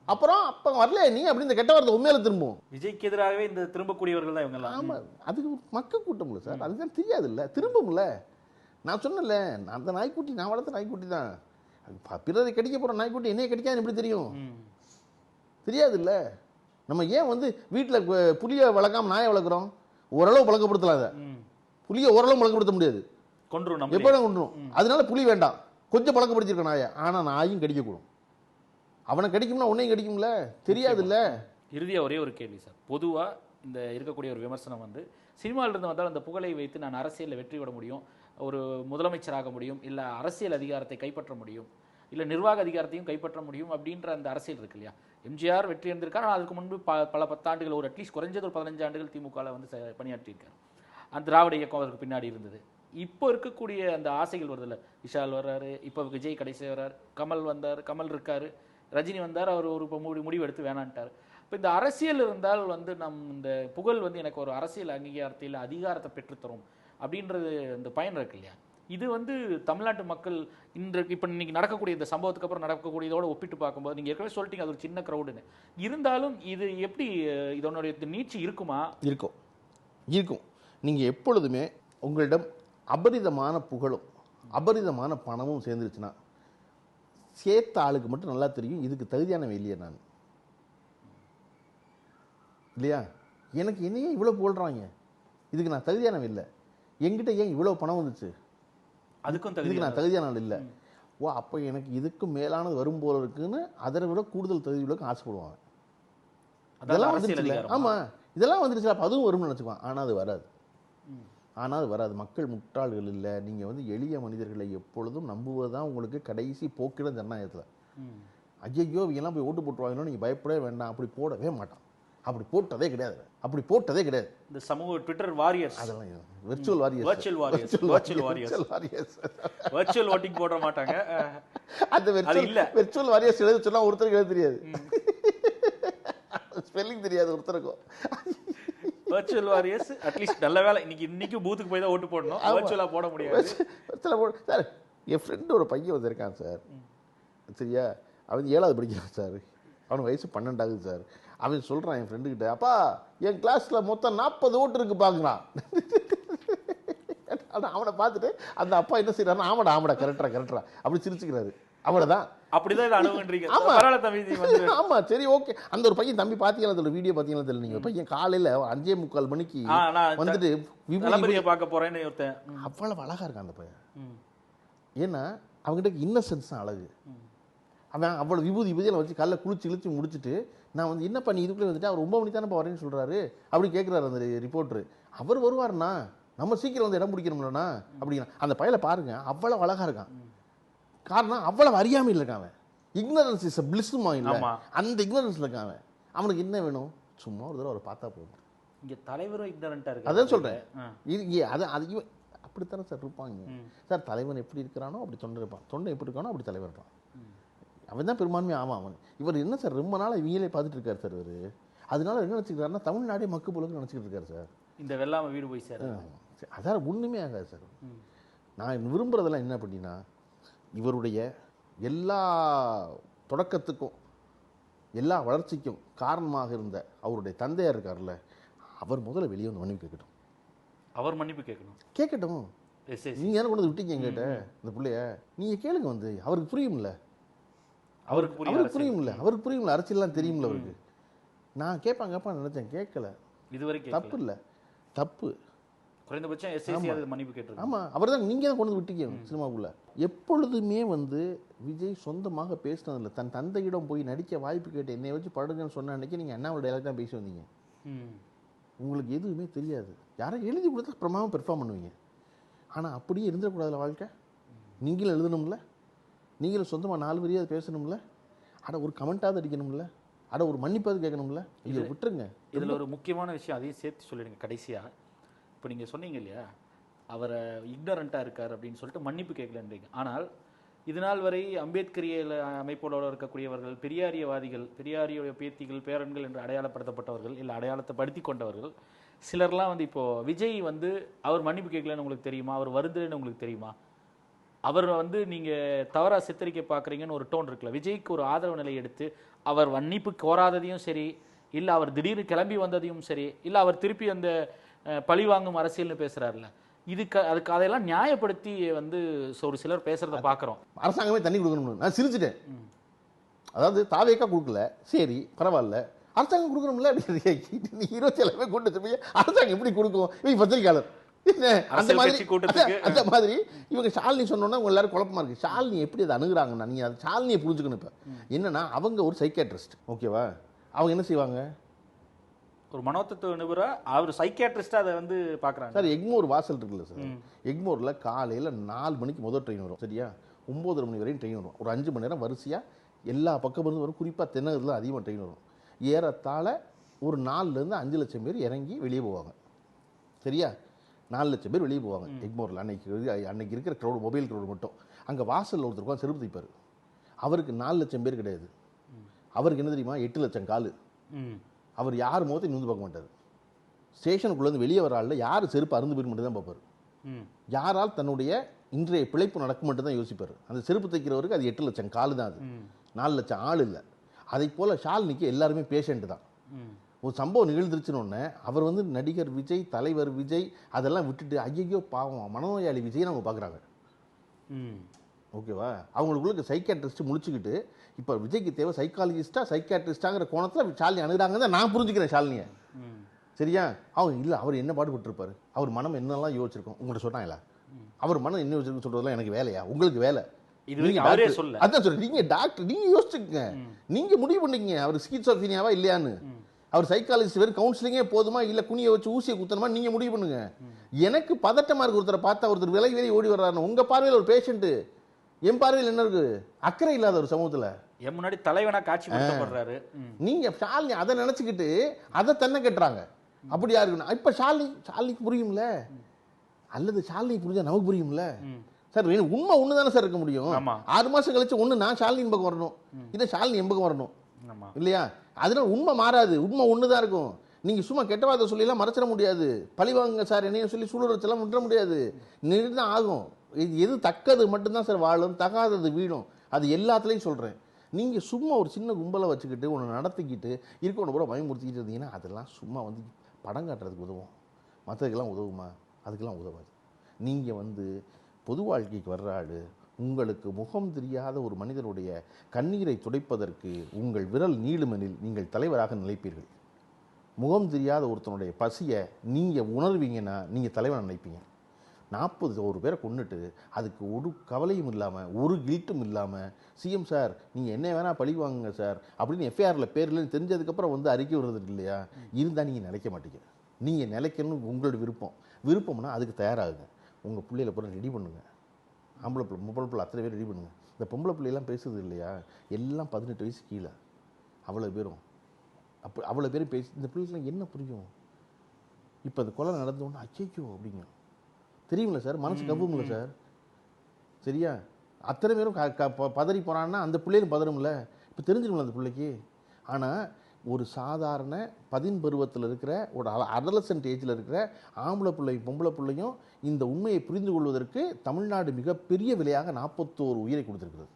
அப்புறம் அப்ப வரல நீ அப்படி இந்த கெட்ட வார்த்தை உண்மையில திரும்பும். விஜய்க்கு எதிராகவே இந்த திரும்பக்கூடியவர்கள் தான் இவங்க. ஆமா, அதுக்கு மக்கள் கூட்டம் இல்லை சார், அதுதான் தெரியாது இல்லை, திரும்பும்ல. நான் சொன்னல, அந்த நாய்க்குட்டி நான் வளர்த்த நாய்க்குட்டி தான், பிறரை கடிக்க போற நாய்க்குட்டி என்னைய கடிக்காது எப்படி தெரியும்? தெரியாது இல்ல. நம்ம ஏன் வந்து வீட்டில் புளியை வளர்க்காம நாயை வளர்க்குறோம்? ஓரளவு பழக்கப்படுத்தலாம், அதை புளியை ஓரளவு பழக்கப்படுத்த முடியாது, எப்போ கொண்டுரும். அதனால புளி வேண்டாம், கொஞ்சம் பழக்கப்படுத்திருக்க நாயை. ஆனா நாயும் கடிக்கக்கூடும், அவனை கடிக்கும்னா உன்னையும் கடிக்கும்ல, தெரியாது இல்ல. இறுதியா ஒரே ஒரு கேள்வி சார், பொதுவா இந்த இருக்கக்கூடிய ஒரு விமர்சனம் வந்து சினிமாவிலிருந்து வந்தால் அந்த புகழை வைத்து நான் அரசியலில் வெற்றி பெற முடியும், ஒரு முதலமைச்சராக முடியும், இல்லை அரசியல் அதிகாரத்தை கைப்பற்ற முடியும், இல்லை நிர்வாக அதிகாரத்தையும் கைப்பற்ற முடியும் அப்படின்ற அந்த அரசியல் இருக்கு இல்லையா? எம்ஜிஆர் வெற்றி அடைந்திருக்கார், ஆனால் அதுக்கு முன்பு பல 10 ஆண்டுகள், ஒரு அட்லீஸ்ட் குறைஞ்சது ஒரு 15 ஆண்டுகள் திமுகவில் வந்து பணியாற்றியிருக்கார். அந்த திராவிட இயக்கம் அவருக்கு பின்னாடி இருந்தது. இப்போ இருக்கக்கூடிய அந்த ஆசைகள் வருதில்ல, விஷால் வர்றாரு, இப்போ விஜய் கடைசி வர்றாரு, கமல் வந்தார், கமல் இருக்காரு, ரஜினி வந்தார், அவர் ஒரு முடிவு எடுத்து வேணான்ட்டார். இப்போ இந்த அரசியல் இருந்தால் வந்து இந்த புகழ் வந்து எனக்கு ஒரு அரசியல் அங்கீகாரத்தில் அதிகாரத்தை பெற்றுத்தரும் அப்படின்றது இந்த பயன் இருக்கு இல்லையா? இது வந்து தமிழ்நாட்டு மக்கள் இன்றைக்கு இப்போ இன்னைக்கு நடக்கக்கூடிய இந்த சம்பவத்துக்கு அப்புறம் நடக்கக்கூடியதோட ஒப்பிட்டு பார்க்கும்போது, நீங்கள் ஏற்கனவே சொல்லிட்டீங்க அது ஒரு சின்ன க்ரௌடுன்னு, இருந்தாலும் இது எப்படி இதனுடைய நீட்சி இருக்குமா? இருக்கும். நீங்கள் எப்பொழுதுமே உங்களிடம் அபரிதமான புகழும் அபரிதமான பணமும் சேர்ந்துருச்சுன்னா, சேர்த்த ஆளுக்கு மட்டும் நல்லா தெரியும் இதுக்கு தகுதியானவன் இல்லையா நான், இல்லையா? எனக்கு என்னையே இவ்வளோ புகழ்றாங்க, இதுக்கு நான் தகுதியானவன் இல்லை, என்கிட்ட ஏன் இவ்வளோ பணம் வந்துச்சு, இதுக்கு நான் தகுதியான இல்லை. ஓ, அப்போ எனக்கு இதுக்கும் மேலானது வரும் போல இருக்குன்னு அதை விட கூடுதல் தகுதிகளுக்கு ஆசைப்படுவாங்க. அதெல்லாம் வந்துருச்சு. ஆமா, இதெல்லாம் வந்துருச்சு, அப்போ அதுவும் வரும்னு நினச்சிக்குவான். ஆனால் அது வராது. மக்கள் முட்டாள்கள் இல்லை. நீங்கள் வந்து எளிய மனிதர்களை எப்பொழுதும் நம்புவது தான் உங்களுக்கு கடைசி போக்கிட ஜனநாயகத்தில். ஐயோ இவங்கெல்லாம் போய் ஓட்டு போட்டுருவாங்களோ நீங்கள் பயப்படவே வேண்டாம், அப்படி போடவே மாட்டான், அப்படி போட்டதே கிடையாது. இந்த சமூக ட்விட்டர் வாரியர்ஸ், அதெல்லாம் வெர்ச்சுவல் ஓட்டிங் போட மாட்டாங்க. அந்த வெர்ச்சுவல் வாரியர்ஸ் எழுத சொன்னா ஒருத்தருக்கு எழுத தெரியாது, ஸ்பெல்லிங் தெரியாது ஒருத்தருக்கும். வெர்ச்சுவல் வாரியர்ஸ் அட்லீஸ்ட் நல்ல வேலை இன்னைக்கு பூத்துக்கு போய் தான் ஓட்டு போடணும், வெர்ச்சுவலா போட முடியாது. சார், என் ஃப்ரெண்டு ஒரு பையன் வந்திருக்கான் சார், சரியா? அவன் 7வது படிக்கிறான் சார், அவனுக்கு வயசு 12 ஆகுது சார். அவன் சொல்றான் என் ஃப்ரெண்டுக்கிட்ட, அப்பா என் கிளாஸ்ல மொத்தம் 40 ஓட்டு இருக்கு பாக்குறான். அவனை பார்த்துட்டு அந்த அப்பா என்ன செய்யறாரு, ஆமாடா கரெக்டா அப்படி சிரிச்சுக்கிறாரு. அவ்வளவுதான், அப்படிதான் அனுபவன்றீங்க. ஆமா, சரி, ஓகே. அந்த ஒரு பையன் தம்பி பாத்தீங்களா, வீடியோ பாத்தீங்களா தெரியல, நீங்க பையன் காலையில 5:45 மணிக்கு வந்துட்டு விபூதியை பார்க்க போறேன்னு ஒருத்தன், அவ்வளவு அழகா இருக்கான் அந்த பையன். ஏன்னா அவங்ககிட்ட இன்னசென்ஸ் தான் அழகு. அவன் அவ்வளோ விபூதியெல்லாம் வச்சு கல்ல குளிச்சு இழுச்சு முடிச்சுட்டு நான் வந்து என்ன பண்ணி இதுக்குள்ளே வந்துட்டு அவர் 9 மணி தானே வரேன்னு சொல்கிறாரு அப்படி கேட்குறாரு அந்த ரிப்போர்ட்ரு. அவர் வருவார்ண்ணா, நம்ம சீக்கிரம் வந்து இடம் பிடிக்கணும்லண்ணா அப்படின்னா. அந்த பையலை பாருங்க, அவ்வளோ அழகாக இருக்கான். காரணம் அவ்வளவு அறியாமையில் இருக்கான் அவன். இக்னரன்ஸ் இஸ் பிளிஸ்மா இல்லை, அந்த இக்னரன்ஸில் இருக்கான் அவன். அவனுக்கு என்ன வேணும்? சும்மா ஒரு தடவை அவரை பார்த்தா போதும். இங்கே தலைவரும் இக்னரண்ட்டாக இருக்கு. அதான் சொல்கிறேன், அது அப்படித்தானே சார் இருப்பாங்க சார். தலைவன் எப்படி இருக்கிறானோ அப்படி தொண்டை இருப்பான், தொண்டை எப்படி இருக்கானோ அப்படி தலைவர் இருப்பான். அவன் தான் பெரும்பான்மை. ஆமாம், அவன் இவர் என்ன சார் ரொம்ப நாள் இவங்களே பார்த்துட்டு இருக்காரு சார் இவர். அதனால என்ன நினச்சிக்கிறாருன்னா தமிழ்நாடே மக்கு போலுக்கு நினச்சிக்கிட்டு இருக்காரு சார். இந்த வெள்ளாமை வீடு போய் சார் அதான் ஒன்றுமே ஆகாது சார். நான் விரும்புகிறதெல்லாம் என்ன அப்படின்னா, இவருடைய எல்லா தொடக்கத்துக்கும் எல்லா வளர்ச்சிக்கும் காரணமாக இருந்த அவருடைய தந்தையார் இருக்கார்ல, அவர் முதல்ல வெளியே வந்து மன்னிப்பு கேட்கட்டும். அவர் மன்னிப்பு கேட்கட்டும். நீங்கள் என்ன கொண்டு வந்து விட்டீங்க என்கிட்ட இந்த பிள்ளைய, நீங்கள் கேளுங்க வந்து. அவருக்கு புரியும்ல, அவருக்கு புரியும்ல, அரசியல்லாம் தெரியும்ல அவருக்கு. நான் கேட்பாங்கப்பா நினைச்சேன், கேட்கல. இதுவரைக்கும் தப்பு இல்லை, தப்பு. குறைந்தபட்சம் எஸ்ஐசி அதுக்கு மன்னிப்பு கேட்டிருக்காங்க. ஆமாம், அவர் தான் நீங்கள் தான் கொண்டு வந்து விட்டீங்க சினிமாவுக்குள்ள. எப்பொழுதுமே வந்து விஜய் சொந்தமாக பேசினதில்லை. தன் தந்தையிடம் போய் நடிக்க வாய்ப்பு கேட்டு என்னை வச்சு படுங்கன்னு சொன்ன அன்னைக்கு நீங்கள் அண்ணாவோட டைலாக் தான் பேசி வந்தீங்க. உங்களுக்கு எதுவுமே தெரியாது. யாரும் எழுதி கொடுத்தா அப்புறமாவும் பெர்ஃபார்ம் பண்ணுவீங்க. ஆனால் அப்படியே இருந்துடக்கூடாதுல வாழ்க்கை. நீங்களும் எழுதணும்ல, நீங்களும் சொந்தமாக 4 வரியாவது பேசணும்ல, அட ஒரு கமெண்ட்டாவது அடிக்கணும்ல, அட ஒரு மன்னிப்பாவது கேட்கணும்ல. இதை விட்டுருங்க. இதில் ஒரு முக்கியமான விஷயம் அதையும் சேர்த்து சொல்லிடுங்க கடைசியாக. இப்போ நீங்கள் சொன்னீங்க இல்லையா, அவரை இக்னரண்ட்டாக இருக்கார் அப்படின்னு சொல்லிட்டு மன்னிப்பு கேட்கலன்றீங்க. ஆனால் இதுநாள் வரை அம்பேத்கரியல் அமைப்போடு இருக்கக்கூடியவர்கள், பெரியாரியவாதிகள், பெரியாரிய பேத்திகள், பேரன்கள் என்று அடையாளப்படுத்தப்பட்டவர்கள், இல்லை அடையாளத்தை படுத்தி கொண்டவர்கள் சிலர்லாம் வந்து இப்போது விஜய் வந்து அவர் மன்னிப்பு கேட்கலன்னு உங்களுக்கு தெரியுமா, அவர் வருதுன்னு உங்களுக்கு தெரியுமா, அவர் வந்து நீங்கள் தவறாக சித்தரிக்க பார்க்குறீங்கன்னு ஒரு டோன் இருக்குல்ல. விஜய்க்கு ஒரு ஆதரவு நிலை எடுத்து அவர் மன்னிப்பு கோராததையும் சரி, இல்லை அவர் திடீர்னு கிளம்பி வந்ததையும் சரி, இல்லை அவர் திருப்பி அந்த பழி வாங்கும் அரசியல்னு பேசுகிறாருல்ல, அதுக்கு அதையெல்லாம் நியாயப்படுத்தி வந்து ஒரு சிலர் பேசுகிறத பார்க்குறோம். அரசாங்கமே தண்ணி கொடுக்கணும். நான் சிரிச்சிட்டேன். அதாவது தாவேக்கா கொடுக்கல, சரி பரவாயில்ல, அரசாங்கம் கொடுக்கணும்ல. ஹீரோ செலவே கொண்டு போய் அரசாங்கம் எப்படி கொடுக்கும்? இவங்க பத்திரிகையாளர் அந்த மாதிரி இவங்க ஷாலினி சொன்னோன்னா உங்க எல்லாரும் குழப்பமா இருக்கு. ஷாலினி எப்படி அதை அணுகுறாங்கன்னா, நீங்க அது ஷாலினியை புரிஞ்சுக்கணும். இப்போ என்னன்னா, அவங்க ஒரு சைக்கியாட்ரிஸ்ட், ஓகேவா? அவங்க என்ன செய்வாங்க? ஒரு மனோதத்துவ நிபுணரா, அவர் சைக்கியாட்ரிஸ்டா அதை வந்து பார்க்குறாங்க. சார் எக்மோர் வாசல் இருக்குல்ல சார், எக்மோரில் காலையில் 4 மணிக்கு முதல் ட்ரெயின் வரும், சரியா? 9:30 மணி வரையும் ட்ரெயின் வரும். ஒரு 5 மணி நேரம் வரிசையாக எல்லா பக்கமிருந்து வரும். குறிப்பாக தென்னகத்தில் அதிகமாக ட்ரெயின் வரும். ஏறத்தாழ ஒரு 4லேருந்து 5 லட்சம் பேர் இறங்கி வெளியே போவாங்க, சரியா? 4 லட்சம் பேர் வெளியே போவாங்க எக்மோரில். அன்னைக்கு இருக்கிற க்ரௌடு, மொபைல் க்ரௌடு மட்டும். அங்கே வாசலில் ஒருத்தருக்கும் செருப்பு தைப்பார். அவருக்கு 4 லட்சம் பேர் கிடையாது. அவருக்கு என்ன தெரியுமா? 8 லட்சம் காலு. அவர் யார் முகத்தை நிமிந்து பார்க்க மாட்டார். ஸ்டேஷனுக்குள்ளேருந்து வெளியே வர ஆளில் யார் செருப்பு அருந்து போய் மட்டும் தான் பார்ப்பார். யாரால் தன்னுடைய இன்றைய பிழைப்பு நடக்கும் மட்டும் தான் யோசிப்பார். அந்த செருப்பு தைக்கிறவருக்கு அது 8 லட்சம் காலு தான், அது 4 லட்சம் ஆள் இல்லை. அதை போல் ஷாலினிக்கு எல்லாருமே பேஷண்ட்டு தான். ஒரு சம்பவம் நிகழ்ந்துருச்சுன்னு அவர் வந்து நடிகர் விஜய், தலைவர் விஜய் அதெல்லாம் விட்டுட்டு ஐயோ பாவம் மனநோயாளி விஜய் அவங்க பார்க்குறாங்க, ஓகேவா? அவங்களுக்குள்ள சைக்கியாட்ரிஸ்ட் முடிச்சுக்கிட்டு இப்போ விஜய்க்கு தேவை சைக்காலஜிஸ்டா சைக்கியாட்ரிஸ்டாங்கிற கோணத்தில் ஷாலினி அணுகிறாங்க தான் நான் புரிஞ்சுக்கிறேன் ஷாலினியை, சரியா? அவங்க இல்லை, அவர் என்ன பாடுபட்டுருப்பாரு, அவர் மனம் என்னெல்லாம் யோசிச்சிருக்கோம் உங்கள்கிட்ட சொன்னாங்களா? அவர் மனம் என்ன யோசிச்சிருக்கு சொல்றதெல்லாம் எனக்கு வேலையா? உங்களுக்கு வேலை. அதான் சொல்றேன், நீங்க டாக்டர், நீங்க யோசிச்சுக்கங்க, நீங்க முடிவு பண்ணிக்கங்க அவர் ஸ்கிசோஃப்ரினியாவா இல்லையான்னு. அவர் சைக்காலஜிஸ்ட் வெறும் கவுன்சிலிங்கே போதுமா, இல்லை குனியை வச்சு ஊசியை குத்தணுமா, நீங்க முடிவு பண்ணுங்க. எனக்கு பதட்டமா இருக்கு ஒருத்தரை பார்த்தா, ஒருத்தர் விலை விலை ஓடி வர்றாருன்னு. உங்க பார்வையில் ஒரு பேஷண்ட்டு, என் பார்வையில் என்ன இருக்கு? அக்கறை இல்லாத ஒரு சமூகத்தில் என் முன்னாடி தலைவனா காட்சி படுறாரு. நீங்க ஷாலினி அதை நினைச்சுக்கிட்டு அதை தன்னை கட்டுறாங்க. அப்படியா இருக்கணும். இப்ப ஷாலினிக்கு புரியும்ல, அல்லது ஷாலினி புரிஞ்சா நமக்கு புரியும்ல சார். உண்மை ஒன்று தானே சார் இருக்க முடியும். 6 மாசம் கழிச்சு ஒன்று நான் ஷாலினி பக்கம் வரணும், இதை ஷாலினி என் பக்கம் வரணும், இல்லையா? அதனால உண்மை மாறாது, உண்மை ஒன்று தான் இருக்கும். நீங்க சும்மா கெட்ட வார்த்தை சொல்லிலாம் மறைச்சிட முடியாது. பழிவாங்க சார் என்னையும் சொல்லி சூழலெல்லாம் விட்டுற முடியாது, நின்று தான் ஆகும். எது தக்கது மட்டும்தான் சார் வாழும், தகாதது வீழும். அது எல்லாத்துலேயும் சொல்கிறேன். நீங்கள் சும்மா ஒரு சின்ன கும்பலை வச்சுக்கிட்டு ஒன்று நடத்திக்கிட்டு இருக்கணும் கூட பயமுறுத்திக்கிட்டு இருந்தீங்கன்னா அதெல்லாம் சும்மா வந்து படம் காட்டுறதுக்கு உதவும், மற்றதுக்கெல்லாம் உதவுமா? அதுக்கெல்லாம் உதவாது. நீங்கள் வந்து பொது வாழ்க்கைக்கு வர்ற ஆள், உங்களுக்கு முகம் தெரியாத ஒரு மனிதனுடைய கண்ணீரை துடைப்பதற்கு உங்கள் விரல் நீளுமெனில் நீங்கள் தலைவராக நினைப்பீர்கள். முகம் தெரியாத ஒருத்தனுடைய பசியை நீங்கள் உணர்வீங்கன்னா நீங்கள் தலைவனை நினைப்பீங்க. 41 பேரை கொண்டுட்டு அதுக்கு ஒரு கவலையும் இல்லாமல் ஒரு கில்ட்டும் இல்லாமல் சிஎம் சார் நீங்கள் என்ன வேணால் பழி வாங்குங்க சார் அப்படின்னு எஃப்ஐஆரில் பேரில் தெரிஞ்சதுக்கப்புறம் வந்து அறிக்கை வருது இல்லையா, இருந்தால் நீங்கள் நிலைக்க மாட்டீங்க. நீங்கள் நிலைக்கணும்னு உங்களோட விருப்பம்னா அதுக்கு தயாராகுங்க. உங்கள் பிள்ளைகளை பூரா ரெடி பண்ணுங்கள். ஆம்பளை பிள்ளை பொம்பளை பிள்ளை அத்தனை பேர் ரெடி பண்ணுங்கள். இந்த பொம்பளை பிள்ளையெல்லாம் பேசுது இல்லையா, எல்லாம் 18 வயசு கீழே அவ்வளோ பேரும். அவ்வளோ பேரும் பேசி இந்த பிள்ளைகள்லாம் என்ன புரியும்? இப்போ அந்த கொலை நடந்தோன்னா அச்சோ அப்படிங்க தெரியுமில்ல சார், மனசு கவ்வுமில்ல சார். சரியா? அத்தனை பேரும் பதறி போகிறான்னா அந்த பிள்ளைகளும் பதறும்ல. இப்போ தெரிஞ்சிடும்ல அந்த பிள்ளைக்கு. ஆனால் ஒரு சாதாரண 10 பருவத்தில் இருக்கிற ஒரு அடலசன்ட் ஏஜில் இருக்கிற ஆம்பளை பிள்ளையும் பொம்பளை பிள்ளையும் இந்த உண்மையை புரிந்து கொள்வதற்கு தமிழ்நாடு மிகப்பெரிய விலையாக 41 உயிரை கொடுத்துருக்குறது.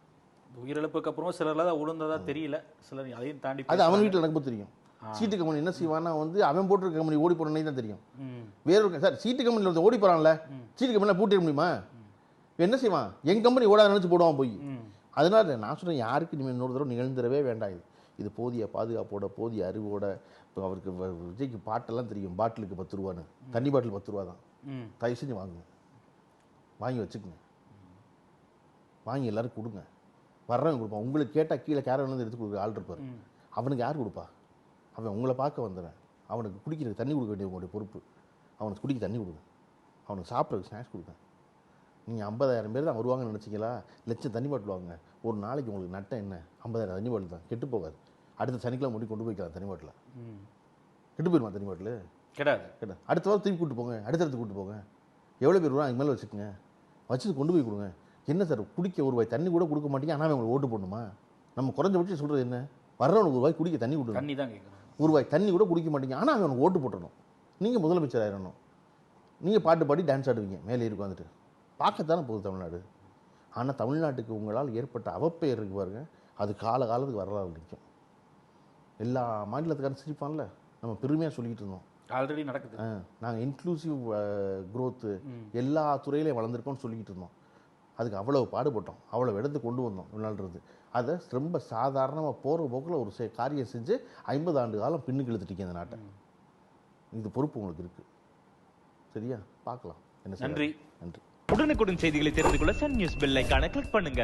உயிரிழப்புக்கு அப்புறம் சிலர்லாம் தான் உளுந்ததா தெரியல, சிலர் அதையும் தாண்டி அது அவன் வீட்டில் நடக்கும்போது தெரியும். சீட்டு கம்பெனி என்ன செய்வான்னா வந்து அவன் போட்டிருக்க கம்பெனி ஓடி போறனே தான் தெரியும். வேற சார் சீட்டு கம்பெனியில் வந்து ஓடி போறான்ல, சீட்டு கம்பெனியில் பூட்டிட முடியுமா? என்ன செய்வான்? என் கம்பெனி ஓடாத நினைச்சு போடுவான் போய். அதனால நான் சொல்றேன், யாருக்கு இனிமேல் இன்னொரு தடவை நிகழ்ந்துடவே வேண்டாம். இது போதிய பாதுகாப்போட போதிய அறிவோட. இப்போ அவருக்கு விஜய்க்கு பாட்டெல்லாம் தெரியும், பாட்டிலுக்கு 10 ரூபான்னு. தண்ணி பாட்டில் 10 ரூபா தான். தயவு செஞ்சு வாங்குங்க, வாங்கி வச்சுக்கோங்க, வாங்கி எல்லாரும் கொடுங்க. வர்றவங்க கொடுப்பான். உங்களுக்கு கேட்டால் கீழே கேரவன் எடுத்து கொடுக்குற ஆள் இருப்பார். அவனுக்கு யார் கொடுப்பா? அவன் உங்களை பார்க்க வந்துடுறேன். அவனுக்கு குடிக்கிறதுக்கு தண்ணி கொடுக்க வேண்டிய உங்களுடைய பொறுப்பு. அவனுக்கு குடிக்க தண்ணி கொடுங்க, அவனுக்கு சாப்பிட்றதுக்கு ஸ்நாக்ஸ் கொடுங்க. நீங்கள் 50,000 பேர் தான் வருவாங்கன்னு நினச்சிங்களா? லட்சம் தண்ணி பாட்டில் வாங்க. ஒரு நாளைக்கு உங்களுக்கு நட்டம் என்ன? 50,000 தண்ணி பாட்டில் தான், கெட்டு போகாது. அடுத்த சனிக்கிழமை முடி கொண்டு போய்க்கலாம். தண்ணி பாட்டில் கெட்டு போயிடுமா? தண்ணி பாட்டில் கிடையாது. அடுத்த வாரம் திருப்பி கூப்பிட்டு போங்க, அடுத்தடுத்து கூப்பிட்டு போங்க. எவ்வளோ பேர் வருவாங்க அதுக்கு மேலே வச்சுக்கோங்க, வச்சுட்டு கொண்டு போய் கொடுங்க. என்ன சார் குடிக்க ஒரு வாய் தண்ணி கூட கொடுக்க மாட்டீங்க, ஆனால் உங்களுக்கு ஓட்டு போடணுமா? நம்ம குறைஞ்சபட்சம் சொல்கிறது என்ன? வர்றவனுக்கு ஒரு வாய் குடிக்க தண்ணி கொடுங்க. தண்ணி தான் கேட்குறேன். ஒரு வாய் தண்ணி கூட குடிக்க மாட்டீங்க, ஆனால் அவனுக்கு ஓட்டு போட்டணும். நீங்கள் முதலமைச்சர் ஆயிடணும். நீங்கள் பாட்டு பாடி டான்ஸ் ஆடுவீங்க மேலே இருக்கு வந்துட்டு. பார்க்கத்தானே போகுது தமிழ்நாடு. ஆனால் தமிழ்நாட்டுக்கு உங்களால் ஏற்பட்ட அவப்பெயர் இருக்கு பாருங்க, அது காலத்துக்கு வரலாறு நிற்கும். எல்லா மாநிலத்துக்கான சிரிப்பான்ல நம்ம பெருமையாக சொல்லிக்கிட்டு இருந்தோம். ஆல்ரெடி நடக்குது. நாங்கள் இன்க்ளூசிவ் க்ரோத்து எல்லா துறையிலையும் வளர்ந்துருக்கோம்னு சொல்லிக்கிட்டு இருந்தோம். அதுக்கு அவ்வளவு பாடுபட்டோம், அவ்வளோ இடத்து கொண்டு வந்தோம். விளையாடுறது அதை ரொம்ப சாதாரணமாக போகிற போக்கில் ஒரு காரியம் செஞ்சு 50 ஆண்டு காலம் பின்னுக்கு இழுத்துட்டீங்க இந்த நாட்டை. இது பொறுப்பு உங்களுக்கு இருக்குது. சரியா? பார்க்கலாம். என்ன? நன்றி. நன்றி. உடனுக்குடன் செய்திகளை தெரிந்து கொள்ள சன் நியூஸ் பெல் ஐகானை கிளிக் பண்ணுங்க.